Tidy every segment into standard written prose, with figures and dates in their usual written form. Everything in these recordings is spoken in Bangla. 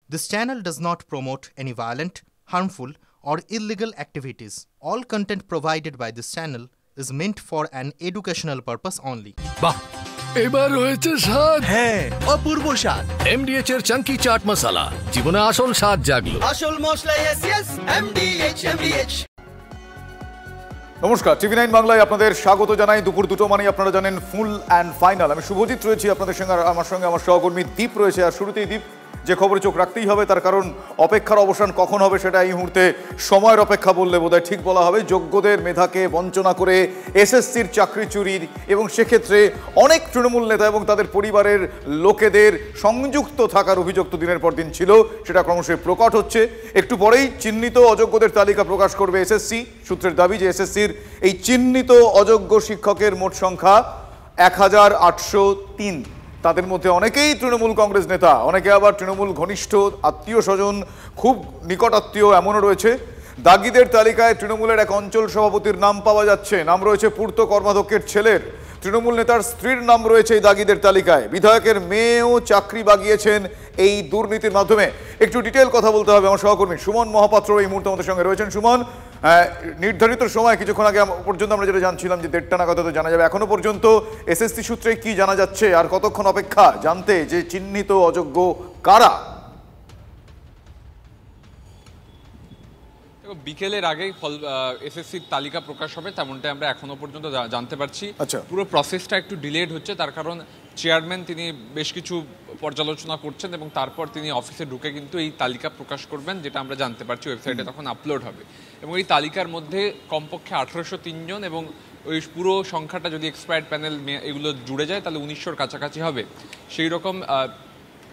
This channel does not promote any violent, harmful, or illegal activities. All content provided by this channel is meant for an educational purpose only. বাহ, এবার হয়েছে স্বাদ। হ্যাঁ, অপূর্ব স্বাদ। MDH এর চাঙ্কি চাট মশলা, জীবনে আসল স্বাদ জাগলো। আসল মশলা yes MDH। নমস্কার, TV9 বাংলায় আপনাদের স্বাগত জানাই। দুপুর 2টো মানে আপনারা জানেন ফুল অ্যান্ড ফাইনাল। আমি শুভজিৎ রয়েছি আপনাদের সঙ্গে, আমার সঙ্গে আমার সহকর্মী দীপ রয়েছে। আর শুরুতেই দীপ, যে খবরে চোখ রাখতেই হবে, তার কারণ অপেক্ষার অবসান কখন হবে সেটা এই মুহূর্তে সময়ের অপেক্ষা বললে বোধহয় ঠিক বলা হবে। যোগ্যদের মেধাকে বঞ্চনা করে এসএসসির চাকরি চুরির এবং সেক্ষেত্রে অনেক তৃণমূল নেতা এবং তাদের পরিবারের লোকেদের সংযুক্ত থাকার অভিযোগ তো দিনের পর দিন ছিল, সেটা ক্রমশই প্রকট হচ্ছে। একটু পরেই চিহ্নিত অযোগ্যদের তালিকা প্রকাশ করবে এসএসসি। সূত্রের দাবি যে এসএসসির এই চিহ্নিত অযোগ্য শিক্ষকের মোট সংখ্যা 1803। তাদের মধ্যে অনেকেই তৃণমূল কংগ্রেস নেতা, অনেকে আবার তৃণমূল ঘনিষ্ঠ আত্মীয় স্বজন, খুব নিকট আত্মীয় এমনও রয়েছে। দাগিদের তালিকায় তৃণমূলের এক অঞ্চল সভাপতির নাম পাওয়া যাচ্ছে, নাম রয়েছে পূর্ত কর্মাধ্যক্ষের ছেলের। তৃণমূল নেতার স্ত্রীর নাম রয়েছে এই দাগিদের তালিকায়। বিধায়কের মেয়েও চাকরি বাগিয়েছেন এই দুর্নীতির মাধ্যমে। একটু ডিটেল কথা বলতে হবে আমার সহকর্মী সুমন মহাপাত্র এই মুহূর্তে আমাদের সঙ্গে রয়েছেন। সুমন, নির্ধারিত সময় কিছুক্ষণ আগে পর্যন্ত আমরা যেটা জানছিলাম যে 1:30 নাগাদ হয়তো জানা যাবে। এখনো পর্যন্ত এসএসসি সূত্রে কি জানা যাচ্ছে, আর কতক্ষণ অপেক্ষা জানতে যে চিহ্নিত অযোগ্য কারা? বিকেলের আগেই এসএসসির তালিকা প্রকাশ হবে তেমনটাই আমরা এখনো পর্যন্ত জানতে পারছি। পুরো প্রসেসটা একটু ডিলেড হচ্ছে, তার কারণ চেয়ারম্যান তিনি বেশ কিছু পর্যালোচনা করছেন এবং তারপর তিনি অফিসে ঢুকে কিন্তু এই তালিকা প্রকাশ করবেন, যেটা আমরা জানতে পারছি ওয়েবসাইটে তখন আপলোড হবে। এবং এই তালিকার মধ্যে কমপক্ষে 1803 জন, এবং ওই পুরো সংখ্যাটা যদি এক্সপায়ার্ড প্যানেল এগুলো জুড়ে যায় তাহলে 1900-র কাছাকাছি হবে। সেই রকম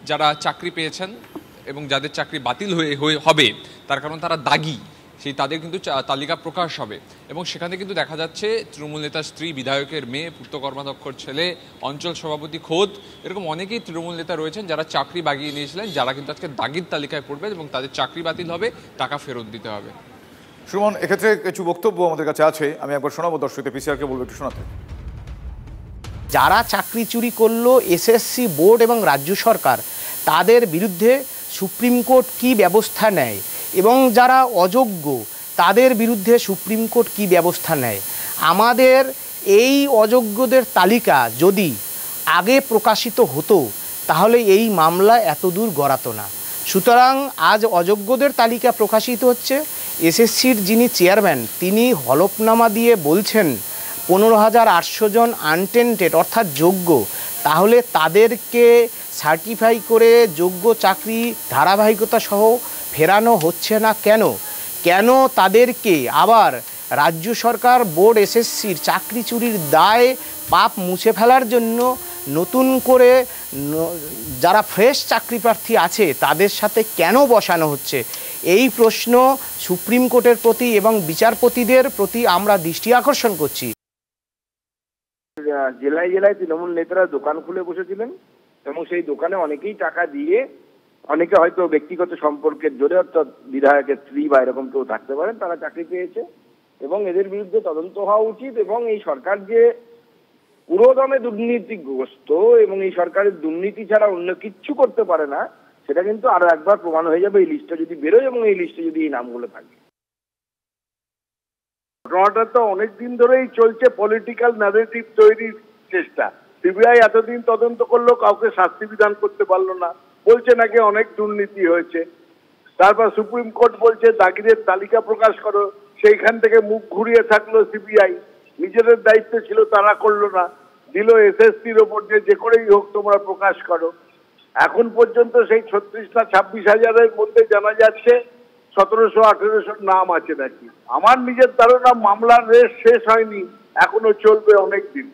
যারা চাকরি পেয়েছেন এবং যাদের চাকরি বাতিল হবে তার কারণ তারা দাগি, সেই তাদের কিন্তু তালিকা প্রকাশ হবে। এবং সেখানে কিন্তু দেখা যাচ্ছে তৃণমূল নেতার স্ত্রী, বিধায়কের মেয়ে, পূর্ত কর্মাধ্যক্ষর ছেলে, অঞ্চল সভাপতি খোদ, এরকম অনেকেই তৃণমূল নেতা রয়েছেন যারা চাকরি বাগিয়ে নিয়েছিলেন, যারা কিন্তু আজকে দাগির তালিকায় পড়বেন এবং তাদের চাকরি বাতিল হবে, টাকা ফেরত দিতে হবে। সুমন, এক্ষেত্রে কিছু বক্তব্য আমাদের কাছে আছে, আমি একবার শোনাবো দর্শকদের। পিসিআরকে বলবো একটু শোনাতে। যারা চাকরি চুরি করলো এসএসসি বোর্ড এবং রাজ্য সরকার, তাদের বিরুদ্ধে সুপ্রিম কোর্ট কী ব্যবস্থা নেয় এবং যারা অযোগ্য তাদের বিরুদ্ধে সুপ্রিম কোর্ট কী ব্যবস্থা নেয়। আমাদের এই অযোগ্যদের তালিকা যদি আগে প্রকাশিত হতো তাহলে এই মামলা এতদূর গড়াতো না। সুতরাং আজ অযোগ্যদের তালিকা প্রকাশিত হচ্ছে। এসএসসির যিনি চেয়ারম্যান তিনি হলফনামা দিয়ে বলছেন 15,800 জন আনটেন্টেড অর্থাৎ যোগ্য, তাহলে তাদেরকে সার্টিফাই করে যোগ্য চাকরি ধারাবাহিকতা সহ ফেরানো হচ্ছে না কেন? কেন তাদেরকে আবার রাজ্য সরকার বোর্ড এসএসসির চাকরি চুরির দায় পাপ মুছে ফেলার জন্য নতুন করে যারা ফ্রেশ চাকরি প্রার্থী আছে তাদের সাথে কেন বসানো হচ্ছে? এই প্রশ্ন সুপ্রিম কোর্টের প্রতি এবং বিচারপতিদের প্রতি আমরা দৃষ্টি আকর্ষণ করছি। জেলায় জেলায় তৃণমূল নেতারা দোকান খুলে বসেছিলেন এবং সেই দোকানে অনেকেই টাকা দিয়ে, অনেকে হয়তো ব্যক্তিগত সম্পর্কের জোরে, অর্থাৎ বিধায়কের স্ত্রী বা এরকম কেউ থাকতে পারেন, তারা চাকরি পেয়েছে এবং এদের বিরুদ্ধে তদন্ত হওয়া উচিত। এবং এই সরকার যে পুরোদমে দুর্নীতিগ্রস্ত এবং এই সরকারের দুর্নীতি ছাড়া অন্য কিচ্ছু করতে পারে না, সেটা কিন্তু আরো একবার প্রমাণ হয়ে যাবে এই লিস্টটা যদি বেরোয় এবং এই লিস্টে যদি এই নামগুলো থাকে। ঘটনাটা তো অনেকদিন ধরেই চলছে, পলিটিক্যাল ন্যারেটিভ তৈরির চেষ্টা। সিবিআই এতদিন তদন্ত করলো, কাউকে শাস্তি বিধান করতে পারলো না, বলছে নাকি অনেক দুর্নীতি হয়েছে। তারপর সুপ্রিম কোর্ট বলছে দাগিদের তালিকা প্রকাশ করো, সেইখান থেকে মুখ ঘুরিয়ে থাকলো সিবিআই। নিজেদের দায়িত্ব ছিল তারা করলো না, দিল এসএসসির ওপর যে করেই হোক তোমরা প্রকাশ করো। এখন পর্যন্ত সেই 36 না 26 হাজারের মধ্যে জানা যাচ্ছে 1700-1800 নাম আছে নাকি। আমার নিজের ধারণা মামলার রেস শেষ হয়নি, এখনো চলবে অনেক দিন।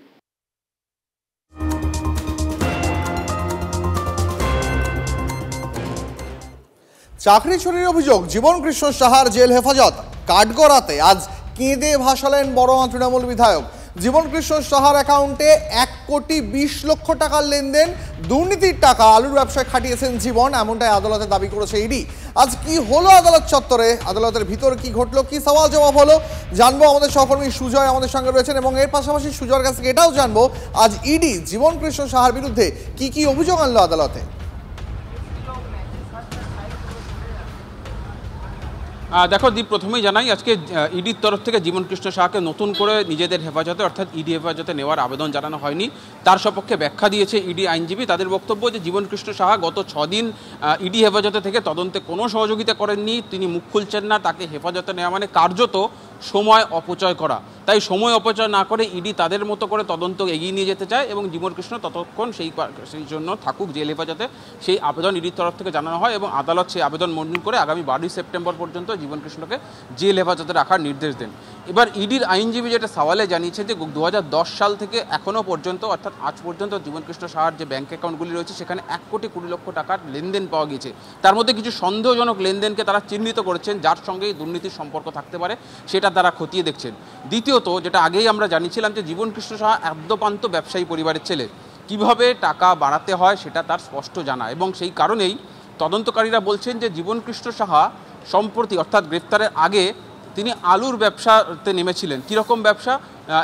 চাকরি চুরির অভিযোগ, জীবনকৃষ্ণ সাহার জেল হেফাজত। কাঠগড়াতে আজ কেঁদে ভাসালেন বড় তৃণমূল বিধায়ক। জীবনকৃষ্ণ সাহার অ্যাকাউন্টে 1,20 লক্ষ টাকার লেনদেন, দুর্নীতির টাকা আলুর ব্যবসায় খাটিয়েছেন জীবন, এমনটাই আদালতে দাবি করেছে ইডি। আজ কি হলো আদালত চত্বরে, আদালতের ভিতর কি ঘটলো, কি সওয়াল জবাব হলো, জানবো। আমাদের সহকর্মী সুজয় আমাদের সঙ্গে রয়েছেন এবং এর পাশাপাশি সুজয়ের কাছ থেকে এটাও জানবো আজ ইডি জীবনকৃষ্ণ সাহার বিরুদ্ধে কি কি অভিযোগ আনলো আদালতে। দেখো দীপ, প্রথমেই জানাই আজকে ইডির তরফ থেকে জীবন কৃষ্ণ সাহাকে নতুন করে নিজেদের হেফাজতে অর্থাৎ ইডি হেফাজতে নেওয়ার আবেদন জানানো হয়নি। তার সপক্ষে ব্যাখ্যা দিয়েছে ইডি আইনজীবী। তাদের বক্তব্য যে জীবন কৃষ্ণ সাহা গত 6 দিন ইডি হেফাজতে থেকে তদন্তে কোনো সহযোগিতা করেননি, তিনি মুখ খুলছেন না। তাকে হেফাজতে নেওয়া মানে কার্যত সময় অপচয় করা। তাই সময় অপচয় না করে ইডি তাদের মতো করে তদন্ত এগিয়ে নিয়ে যেতে চায় এবং জীবন কৃষ্ণ ততক্ষণ সেই জন্য থাকুক জেল হেফাজতে, সেই আবেদন ইডির তরফ থেকে জানানো হয় এবং আদালত সেই আবেদন মঞ্জুর করে আগামী 12 সেপ্টেম্বর পর্যন্ত জীবন কৃষ্ণকে জেল হেফাজতে রাখার নির্দেশ দেন। এবার ইডির আইনজীবী যেটা সওয়ালে জানিয়েছেন যে 2010 সাল থেকে এখনও পর্যন্ত অর্থাৎ আজ পর্যন্ত জীবন কৃষ্ণ সাহার যে ব্যাঙ্ক অ্যাকাউন্টগুলি রয়েছে সেখানে 1,20,00,000 টাকার লেনদেন পাওয়া গিয়েছে। তার মধ্যে কিছু সন্দেহজনক লেনদেনকে তারা চিহ্নিত করেছেন, যার সঙ্গে দুর্নীতির সম্পর্ক থাকতে পারে সেটা তারা খতিয়ে দেখছেন। দ্বিতীয়ত, যেটা আগেই আমরা জানিয়েছিলাম যে জীবন কৃষ্ণ সাহা আদ্যপান্ত ব্যবসায়ী পরিবারের ছেলে, কিভাবে টাকা বাড়াতে হয় সেটা তার স্পষ্ট জানা এবং সেই কারণেই তদন্তকারীরা বলছেন যে জীবন কৃষ্ণ সাহা সম্প্রতি অর্থাৎ গ্রেফতারের আগে তিনি আলুর ব্যবসাতে নেমেছিলেন। কীরকম ব্যবসা?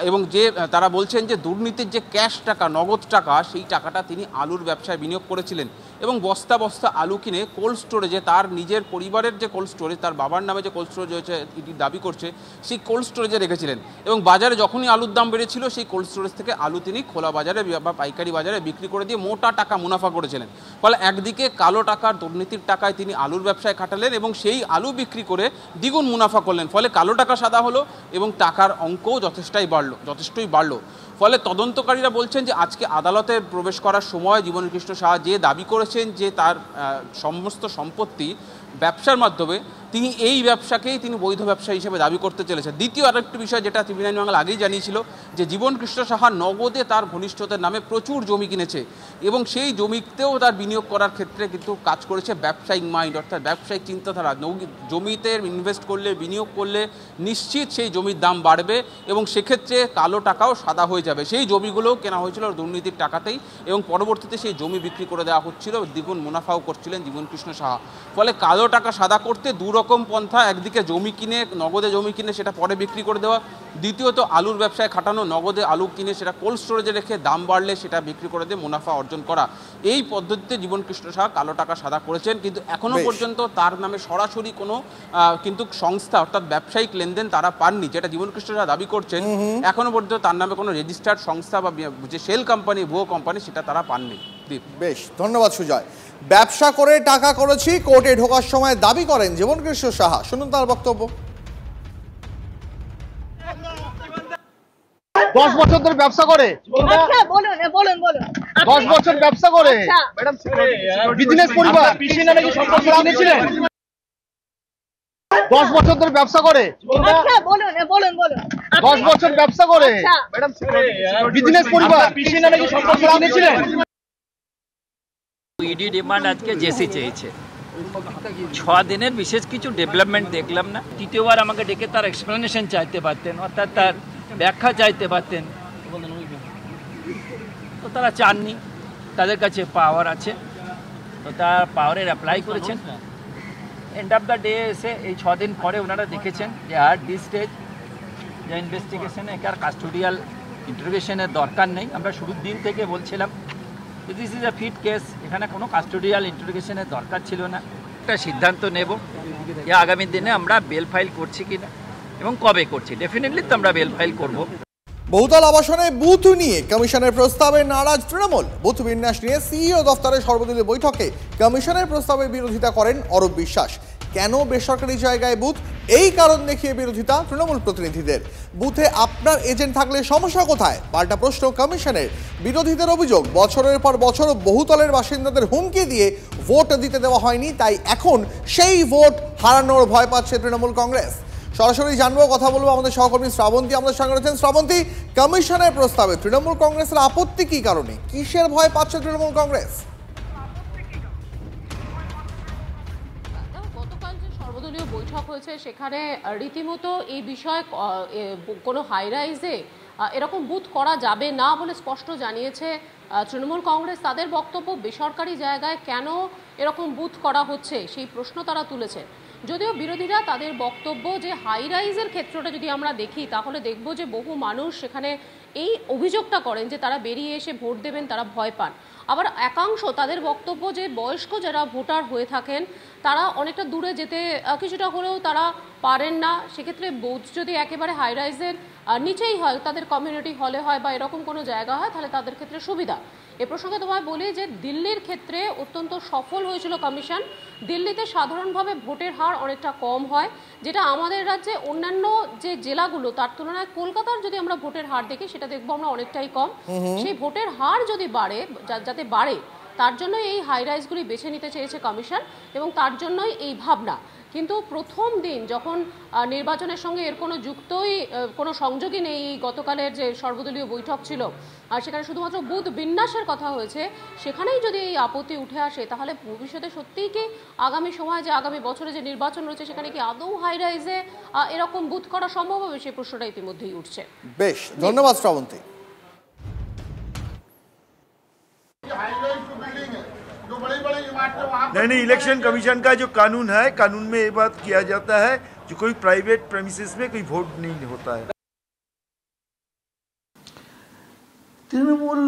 এবং যে তারা বলছেন যে দুর্নীতির যে ক্যাশ টাকা, নগদ টাকা, সেই টাকাটা তিনি আলুর ব্যবসায় বিনিয়োগ করেছিলেন এবং বস্তা বস্তা আলু কিনে কোল্ড স্টোরেজে, তার নিজের পরিবারের যে কোল্ড স্টোরেজ, তার বাবার নামে যে কোল্ড স্টোরেজ রয়েছে এটি দাবি করছে, সেই কোল্ড স্টোরেজে রেখেছিলেন এবং বাজারে যখনই আলুর দাম বেড়েছিল সেই কোল্ড স্টোরেজ থেকে আলু তিনি খোলা বাজারে বা পাইকারি বাজারে বিক্রি করে দিয়ে মোটা টাকা মুনাফা করেছিলেন। ফলে একদিকে কালো টাকার দুর্নীতির টাকায় তিনি আলুর ব্যবসায় খাটালেন এবং সেই আলু বিক্রি করে দ্বিগুণ মুনাফা করলেন। ফলে কালো টাকা সাদা হলো এবং টাকার অঙ্কও যথেষ্টই বাড়লো। ফলে তদন্তকারীরা বলছেন যে আজকে আদালতে প্রবেশ করার সময় জীবন কৃষ্ণ সাহা যে দাবি করেছেন যে তার সমস্ত সম্পত্তি ব্যবসার মাধ্যমে, তিনি এই ব্যবসাকেই তিনি বৈধ ব্যবসা হিসেবে দাবি করতে চলেছেন। দ্বিতীয় আরেকটি বিষয় যেটা টিভি 9 বাংলা আগেই জানিয়েছিল যে জীবন কৃষ্ণ সাহা নগদে তার ঘনিষ্ঠদের নামে প্রচুর জমি কিনেছে এবং সেই জমিতেও তার বিনিয়োগ করার ক্ষেত্রে কিন্তু কাজ করেছে ব্যবসায়িক মাইন্ড, অর্থাৎ ব্যবসায়িক চিন্তাধারা। জমিতে ইনভেস্ট করলে, বিনিয়োগ করলে নিশ্চিত সেই জমির দাম বাড়বে এবং সেক্ষেত্রে কালো টাকাও সাদা হয়ে যাবে। সেই জমিগুলোও কেনা হয়েছিল দুর্নীতির টাকাতেই এবং পরবর্তীতে সেই জমি বিক্রি করে দেওয়া হচ্ছিল, দ্বিগুণ মুনাফাও করছিলেন জীবন কৃষ্ণ সাহা। ফলে কালো টাকা সাদা করতে দুরকম পন্থা, একদিকে জমি কিনে, নগদে জমি কিনে সেটা পরে বিক্রি করে দেওয়া, দ্বিতীয়ত আলুর ব্যবসায় খাটানো, নগদে আলু কিনে সেটা কোল্ড স্টোরেজে রেখে দাম বাড়লে সেটা বিক্রি করে দিয়ে মুনাফা অর্জন করা। এই পদ্ধতিতে জীবন কৃষ্ণ সাহা কালো টাকা সাদা করেছেন, কিন্তু এখনো পর্যন্ত তার নামে সরাসরি কোনো কিন্তু সংস্থা অর্থাৎ ব্যবসায়িক লেনদেন তারা পাননি, যেটা জীবন কৃষ্ণ সাহা দাবি করছেন। এখনো পর্যন্ত তার নামে কোনো রেজিস্টার্ড সংস্থা বা যে সেল কোম্পানি, ভুয়ো কোম্পানি, সেটা তারা পাননি। বেশ, ধন্যবাদ সুজয়। ব্যবসা করে টাকা করেছি কোর্টে ঢোকার সময় দাবি করেন জীবন কৃষ্ণ সাহা। শুনুন তার বক্তব্য। 10 বছর ধরে ব্যবসা করে, 10 বছর ব্যবসা করে বিজনেস পরিবার পিসি নামে কি সম্পত্তি কিনেছিলেন? 10 বছর ধরে ব্যবসা করে, 10 বছর ব্যবসা করে বিজনেস পরিবার পিসি নামে কি সম্পত্তি কিনেছিলেন? ইডি ডিমান্ড আজকে জেসি চেয়েছে। 6 দিনের বিশেষ কিছু ডেভেলপমেন্ট দেখলাম না। তৃতীয়বার আমাকে ডেকে তার এক্সপ্লেনেশন চাইতে পারতেন, অর্থাৎ তার ব্যাখ্যা চাইতে পারতেন, তো তারা চাননি। তাদের কাছে পাওয়ার আছে, তো তার পাওয়ারের অ্যাপ্লাই করেছেন। এন্ড অফ দ্য ডে এসে এই 6 দিন পরে ওনারা দেখেছেন যে আর ডি স্টেজ যে ইনভেস্টিগেশনে একার কাস্টোডিয়াল ইন্টারোগেশনের দরকার নেই। আমরা শুরুর দিন থেকে বলছিলাম this is a fit case, এখানে কোনো কাস্টোডিয়াল ইন্টারোগেশনের দরকার ছিল না। একটা সিদ্ধান্ত নেব যে আগামী দিনে আমরা বেল ফাইল করছি কিনা এবং কবে করছি। ডেফিনেটলি তো আমরা বেল ফাইল করব। বহুতল আবাসনে বুথ নিয়ে কমিশনের প্রস্তাবে নারাজ তৃণমূল। বুথ বিন্যাস নিয়ে সিইও দফতরের সর্বদলীয় বৈঠকে কমিশনের প্রস্তাবের বিরোধিতা করেন অরূপ বিশ্বাস। কেন বেসরকারি জায়গায় বুথ, এই কারণ দেখিয়ে বিরোধিতা তৃণমূল প্রতিনিধিদের। বুথে আপনার এজেন্ট থাকলে সমস্যা কোথায়, পাল্টা প্রশ্ন কমিশনের। বিরোধীদের অভিযোগ বছরের পর বছর বহুতলের বাসিন্দাদের হুমকি দিয়ে ভোট দিতে দেওয়া হয়নি, তাই এখন সেই ভোট হারানোর ভয় পাচ্ছে তৃণমূল কংগ্রেস। সরাসরি জানবো, কথা বলবো আমাদের সহকর্মী শ্রাবন্তী আমাদের সঙ্গে রয়েছেন। শ্রাবন্তী, কমিশনের প্রস্তাবে তৃণমূল কংগ্রেসের আপত্তি কি কারণে, কিসের ভয় পাচ্ছে তৃণমূল কংগ্রেস? গতকাল যে সর্বদলীয় বৈঠক হয়েছে সেখানে রীতিমতো এই বিষয়ে কোনো হাই রাইজে এরকম বুথ করা যাবে না বলে স্পষ্ট জানিয়েছে তৃণমূল কংগ্রেস। তাদের বক্তব্য বেসরকারি জায়গায় কেন এরকম বুথ করা হচ্ছে সেই প্রশ্ন তারা তুলেছে। যদিও বিরোধীরা তাদের বক্তব্য যে হাই রাইজের ক্ষেত্রটা যদি আমরা দেখি তাহলে দেখব যে বহু মানুষ সেখানে এই অভিযোগটা করেন যে তারা বেরিয়ে এসে ভোট দেবেন, তারা ভয় পান। আবার একাংশ তাদের বক্তব্য যে বয়স্ক যারা ভোটার হয়ে থাকেন তারা অনেকটা দূরে যেতে কিছুটা হলেও তারা পারেন না। সেক্ষেত্রে বুথ যদি একেবারে হাই রাইজের নিচেই হয়, তাদের কমিউনিটি হলে হয় বা এরকম কোনো জায়গা হয়, তাহলে তাদের ক্ষেত্রে সুবিধা। এ প্রসঙ্গে তোমায় বলি যে দিল্লির ক্ষেত্রে অত্যন্ত সফল হয়েছিল কমিশন। দিল্লিতে সাধারণভাবে ভোটের হার অনেকটা কম হয়, যেটা আমাদের রাজ্যে অন্যান্য যে জেলাগুলো তার তুলনায় কলকাতার যদি আমরা ভোটের হার দেখি সেটা দেখবো আমরা অনেকটাই কম। সেই ভোটের হার যদি বাড়ে, যাতে বাড়ে, তার জন্য এই হাই রাইজগুলি বেছে নিতে চেয়েছে কমিশন এবং তার জন্যই এই ভাবনা। কিন্তু প্রথম দিন যখন নির্বাচনের সঙ্গে এর কোনো সংযোগই নেই, গতকালের যে সর্বদলীয় বৈঠক ছিল আর সেখানে শুধুমাত্র বুথ বিন্যাসের কথা হয়েছে, সেখানেই যদি এই আপত্তি উঠে আসে তাহলে ভবিষ্যতে সত্যিই কি আগামী সময়ে যে আগামী বছরে যে নির্বাচন রয়েছে সেখানে কি আদৌ হাই রাইজে এরকম বুথ করা সম্ভব হবে, সেই প্রশ্নটা ইতিমধ্যেই উঠছে। বেশ, ধন্যবাদ শ্রাবন্তী। नहीं, इलेक्शन कमीशन का जो कानून है, कानून में ये बात किया जाता है जो कोई प्राइवेट प्रेमिसेस में कोई वोट नहीं होता है। তৃণমূল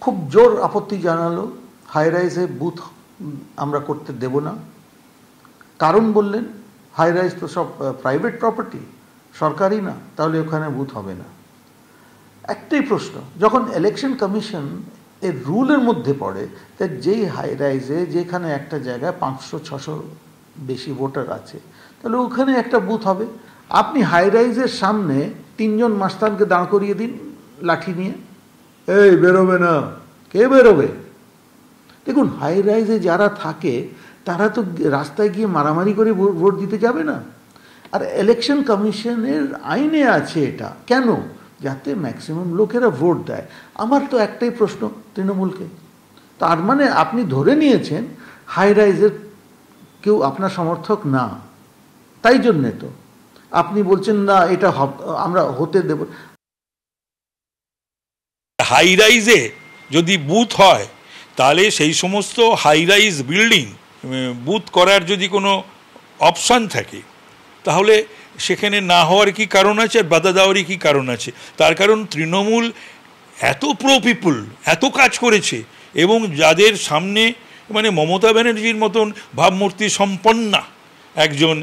খুব জোর আপত্তি জানালো, হাই রাইজে বুথ আমরা করতে দেব না। কারণ বললেন, হাই রাইজ তো সব প্রাইভেট প্রপার্টি, সরকারি না, তাহলে ওখানে বুথ হবে না। একটাই প্রশ্ন, যখন ইলেকশন কমিশন এর রুলের মধ্যে পড়ে যে যেই হাই রাইজে যেখানে একটা জায়গায় 500-600 বেশি ভোটার আছে, তাহলে ওখানে একটা বুথ হবে। আপনি হাই রাইজের সামনে 3 জন মাস্তানকে দাঁড় করিয়ে দিন লাঠি নিয়ে, এই বেরোবে না, কে বেরোবে? দেখুন, হাই রাইজে যারা থাকে তারা তো রাস্তায় গিয়ে মারামারি করে ভোট দিতে যাবে না। আর ইলেকশন কমিশনের আইনে আছে এটা, কেন? যাতে ম্যাক্সিমাম লোকেরা ভোট দেয়। আমার তো একটাই প্রশ্ন তৃণমূলকে, তার মানে আপনি ধরে নিয়েছেন হাই রাইজের কেউ আপনার সমর্থক না, তাই জন্যে তো আপনি বলছেন না এটা আমরা হতে দেব। হাই রাইজে যদি বুথ হয় তাহলে সেই সমস্ত হাই রাইজ বিল্ডিং বুথ করার যদি কোনো অপশান থাকে তাহলে সেখানে না হওয়ার কি কারণ আছে, আর বাধা দেওয়ারই কি কারণ আছে? তার কারণ তৃণমূল এত প্রো পিপুল, এত কাজ করেছে এবং যাদের সামনে মানে মমতা ব্যানার্জির মতন ভাবমূর্তি সম্পন্না একজন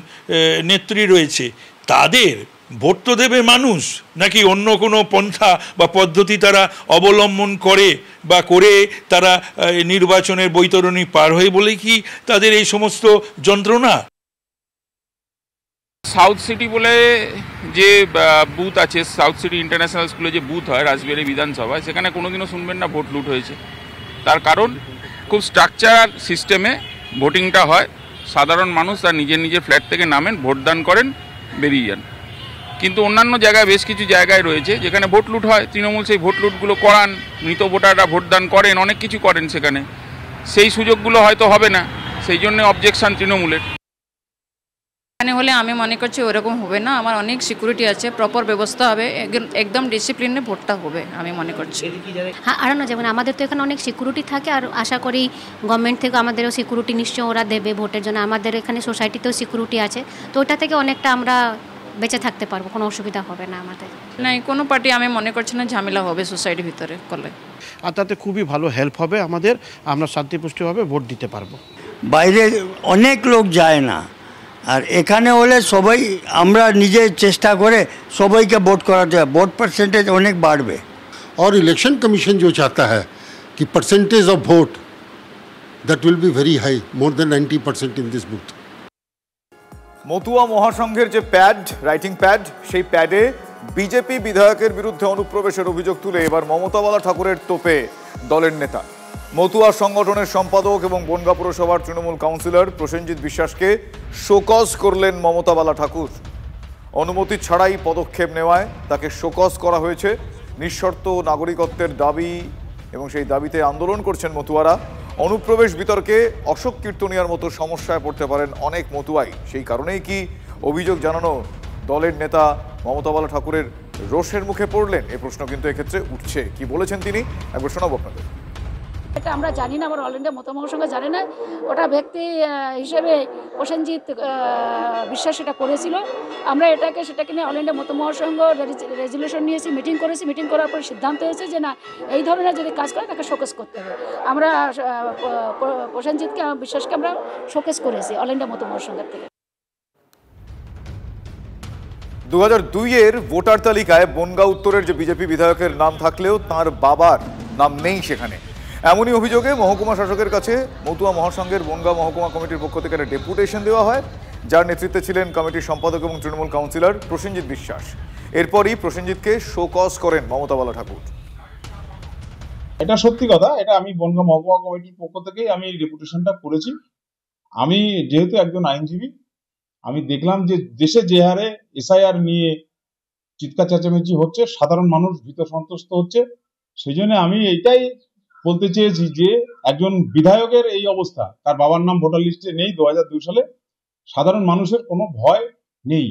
নেত্রী রয়েছে, তাদের ভোট তো দেবে মানুষ, নাকি অন্য কোনো পন্থা বা পদ্ধতি তারা অবলম্বন করে বা করে তারা নির্বাচনের বৈতরণী পার হয়ে বলে কি তাদের এই সমস্ত যন্ত্রণা? সাউথ সিটি বলে যে বুথ আছে, সাউথ সিটি ইন্টারন্যাশনাল স্কুলে যে বুথ হয় রাজবিহারী বিধানসভায়, সেখানে কোনোদিনও শুনবেন না ভোট লুট হয়েছে। তার কারণ খুব স্ট্রাকচার সিস্টেমে ভোটিংটা হয়। সাধারণ মানুষ তার নিজের নিজের ফ্ল্যাট থেকে নামেন, ভোটদান করেন, বেরিয়ে যান। কিন্তু অন্যান্য জায়গায় বেশ কিছু জায়গায় রয়েছে যেখানে ভোট লুট হয়। তৃণমূল সেই ভোট লুটগুলো করান, মৃত ভোটাররা ভোটদান করেন, অনেক কিছু করেন সেখানে। সেই সুযোগগুলো হয়তো হবে না, সেই জন্য অবজেকশন তৃণমূলের। এখানে হলে আমি মনে করছি ওরকম হবে না, আমার অনেক সিকিউরিটি আছে, প্রপার ব্যবস্থা হবে, একদম ডিসিপ্লিনে ভোটটা হবে আমি মনে করছি। হ্যাঁ, আর না, যেমন আমাদের তো এখানে অনেক সিকিউরিটি থাকে, আর আশা করি গভর্নমেন্ট থেকে আমাদেরও সিকিউরিটি নিশ্চয় ওরা দেবে ভোটের জন্য। আমাদের এখানে সোসাইটিতেও সিকিউরিটি আছে, তো ওটা থেকে অনেকটা আমরা বেঁচে থাকতে পারবো, কোনো অসুবিধা হবে না আমাদের। না, কোনো পার্টি আমি মনে করছি না ঝামেলা হবে সোসাইটির ভিতরে করলে। আর তাতে খুবই ভালো হেল্প হবে আমাদের, আমরা শান্তিপুষ্টভাবে ভোট দিতে পারবো। বাইরে অনেক লোক যায় না, আর এখানে হলে সবাই আমরা নিজে চেষ্টা করে সবাইকে ভোট করাতে হবে, ভোট পার্সেন্টেজ অনেক বাড়বে। और इलेक्शन कमीशन जो चाहता है कि percentage of vote that will be very high, more than 90% in this booth. Matua মহাসংঘের যে প্যাড, রাইটিং প্যাড, সেই প্যাডে বিজেপি বিধায়কের বিরুদ্ধে অনুপ্রবেশের অভিযোগ তুলে এবার মমতা বালা ঠাকুরের তোপে দলের নেতা। মতুয়া সংগঠনের সম্পাদক এবং বনগাঁ পুরসভার তৃণমূল কাউন্সিলর প্রসেনজিৎ বিশ্বাসকে শোকজ করলেন মমতা বালা ঠাকুর। অনুমতি ছাড়াই পদক্ষেপ নেওয়ায় তাকে শোকজ করা হয়েছে। নিঃশর্ত নাগরিকত্বের দাবি এবং সেই দাবিতে আন্দোলন করছেন মতুয়ারা। অনুপ্রবেশ বিতর্কে অশোক কীর্তনিয়ার মতো সমস্যায় পড়তে পারেন অনেক মতুয়াই। সেই কারণেই কি অভিযোগ জানানো দলের নেতা মমতা বালা ঠাকুরের রোষের মুখে পড়লেন? এই প্রশ্ন কিন্তু এক্ষেত্রে উঠছে। কি বলেছেন তিনি একবার শোনাবো আপনাদের। এটা আমরা জানি না, আমার অল ইন্ডিয়া মতো মহাসংঘ জানে না। ওটা ব্যক্তি হিসেবে প্রসেনজিৎ বিশ্বাস এটা করেছিল। আমরা সেটাকে নিয়ে অল ইন্ডিয়া মতো মহাসংঘ রেজলিউশন নিয়েছি, মিটিং করেছি। মিটিং করার পর সিদ্ধান্ত হয়েছে যে না, এই ধরনের যদি কাজ করে তাকে শোকেস করতে হবে। আমরা প্রসেনজিৎকে বিশ্বাসকে আমরা শোকেস করেছি অল ইন্ডিয়া মতো মহাসংঘের থেকে। 2002-এর ভোটার তালিকায় বনগাঁ উত্তরের যে বিজেপি বিধায়কের নাম থাকলেও তার বাবার নাম নেই সেখানে। এমনই অভিযোগে মহকুমা শাসকের কাছে মতুয়া মহাসংঘের বনগাঁ মহকুমা কমিটির পক্ষ থেকে একটা ডেপুটেশন দেওয়া হয়, যার নেতৃত্বে ছিলেন কমিটির সম্পাদক এবং তৃণমূল কাউন্সিলর প্রসেনজিৎ বিশ্বাস। এরপরই প্রসেনজিৎকে শোকজ করেন মমতা বালা ঠাকুর। এটা সত্যি কথা, এটা আমি বনগাঁ মহকুমা কমিটির পক্ষ থেকেই আমি ডেপুটেশনটা করেছি। আমি যেহেতু একজন আইনজীবী, আমি দেখলাম যে দেশে যে হারে এসআইআর নিয়ে চিৎকার চেঁচামেচি হচ্ছে, সাধারণ মানুষ ভীত সন্ত্রস্ত হচ্ছে, সেই জন্য আমি এইটাই বলতে চেয়েছি যে একজন বিধায়কের এই অবস্থা, তার বাবার নাম ভোটার লিস্টে নেই 2002 সালে, সাধারণ মানুষের কোনো ভয় নেই,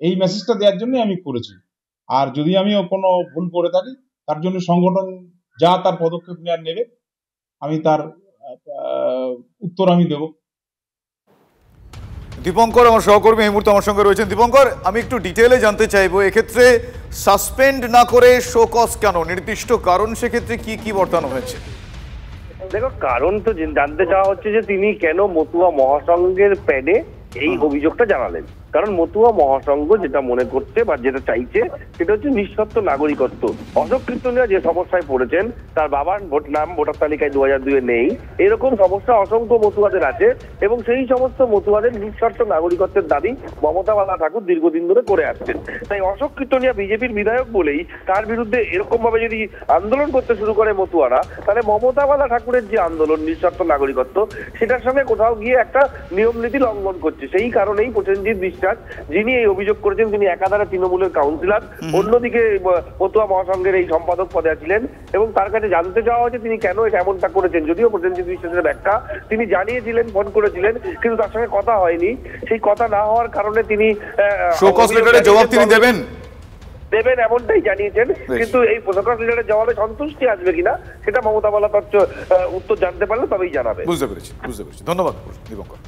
এই মেসেজটা দেওয়ার জন্য আমি করেছি। আর যদি আমি কোনো ভুল করে থাকি, তার জন্য সংগঠন যা তার পদক্ষেপ নেবে আমি তার উত্তর আমি দেব। দীপঙ্কর আমার সহকর্মী এই মুহূর্তে আমার সঙ্গে রয়েছেন। দীপঙ্কর, আমি একটু ডিটেলে জানতে চাইবো, এক্ষেত্রে সাসপেন্ড না করে শোকজ কেন? নির্দিষ্ট কারণ সেক্ষেত্রে কি বর্তানো হয়েছে? দেখো, কারণ তো জানতে চাওয়া হচ্ছে যে তিনি কেন মতুয়া মহাসংঘের প্যাডে এই অভিযোগটা জানালেন। কারণ মতুয়া মহাসংঘ যেটা মনে করছে বা যেটা চাইছে সেটা হচ্ছে নিঃশর্ত নাগরিকত্ব। অশোক কীর্তনিয়া যে সমস্যায় পড়েছেন, তার বাবার নাম ভোটার তালিকায় 2002-এ নেই, এরকম সমস্যা অসংখ্য মতুয়াদের আছে এবং সেই সমস্ত মতুয়াদের নিঃশর্ত নাগরিকত্বের দাবি মমতা বালা ঠাকুর দীর্ঘদিন ধরে করে আসছেন। তাই অশোক কীর্তনিয়া বিজেপির বিধায়ক বলেই তার বিরুদ্ধে এরকম ভাবে যদি আন্দোলন করতে শুরু করে মতুয়ারা, তাহলে মমতা বালা ঠাকুরের যে আন্দোলন নিঃশর্ত নাগরিকত্ব, সেটার সঙ্গে কোথাও গিয়ে একটা নিয়ম নীতি লঙ্ঘন করছে। সেই কারণেই প্রসেনজিৎ বিশ্বাস, যিনি এই অভিযোগ করেছেন, তিনি একাধারে তৃণমূলের কাউন্সিলর, অন্যদিকে মতুয়া মহাসংঘের এই সম্পাদক পদে ছিলেন এবং তার কাছে জানতে চাওয়া হয়েছে তিনি কেন এমনটা করেছেন। যদিও প্রসেনজিৎ বিশ্বাসের ব্যাখ্যা, তিনি জানিয়েছিলেন, ফোন করেছিলেন, কিন্তু তার সঙ্গে কথা হয়নি। সেই কথা না হওয়ার কারণে তিনি শোকজ লেটারের জবাব তিনি দেবেন এমনটাই জানিয়েছেন। কিন্তু এই শোকজ লেটারের জবাবে সন্তুষ্টি আসবে কিনা সেটা মমতা বালা উত্তর জানতে পারলে তবেই জানাবে। বুঝতে পেরেছি। ধন্যবাদ দীপঙ্কর।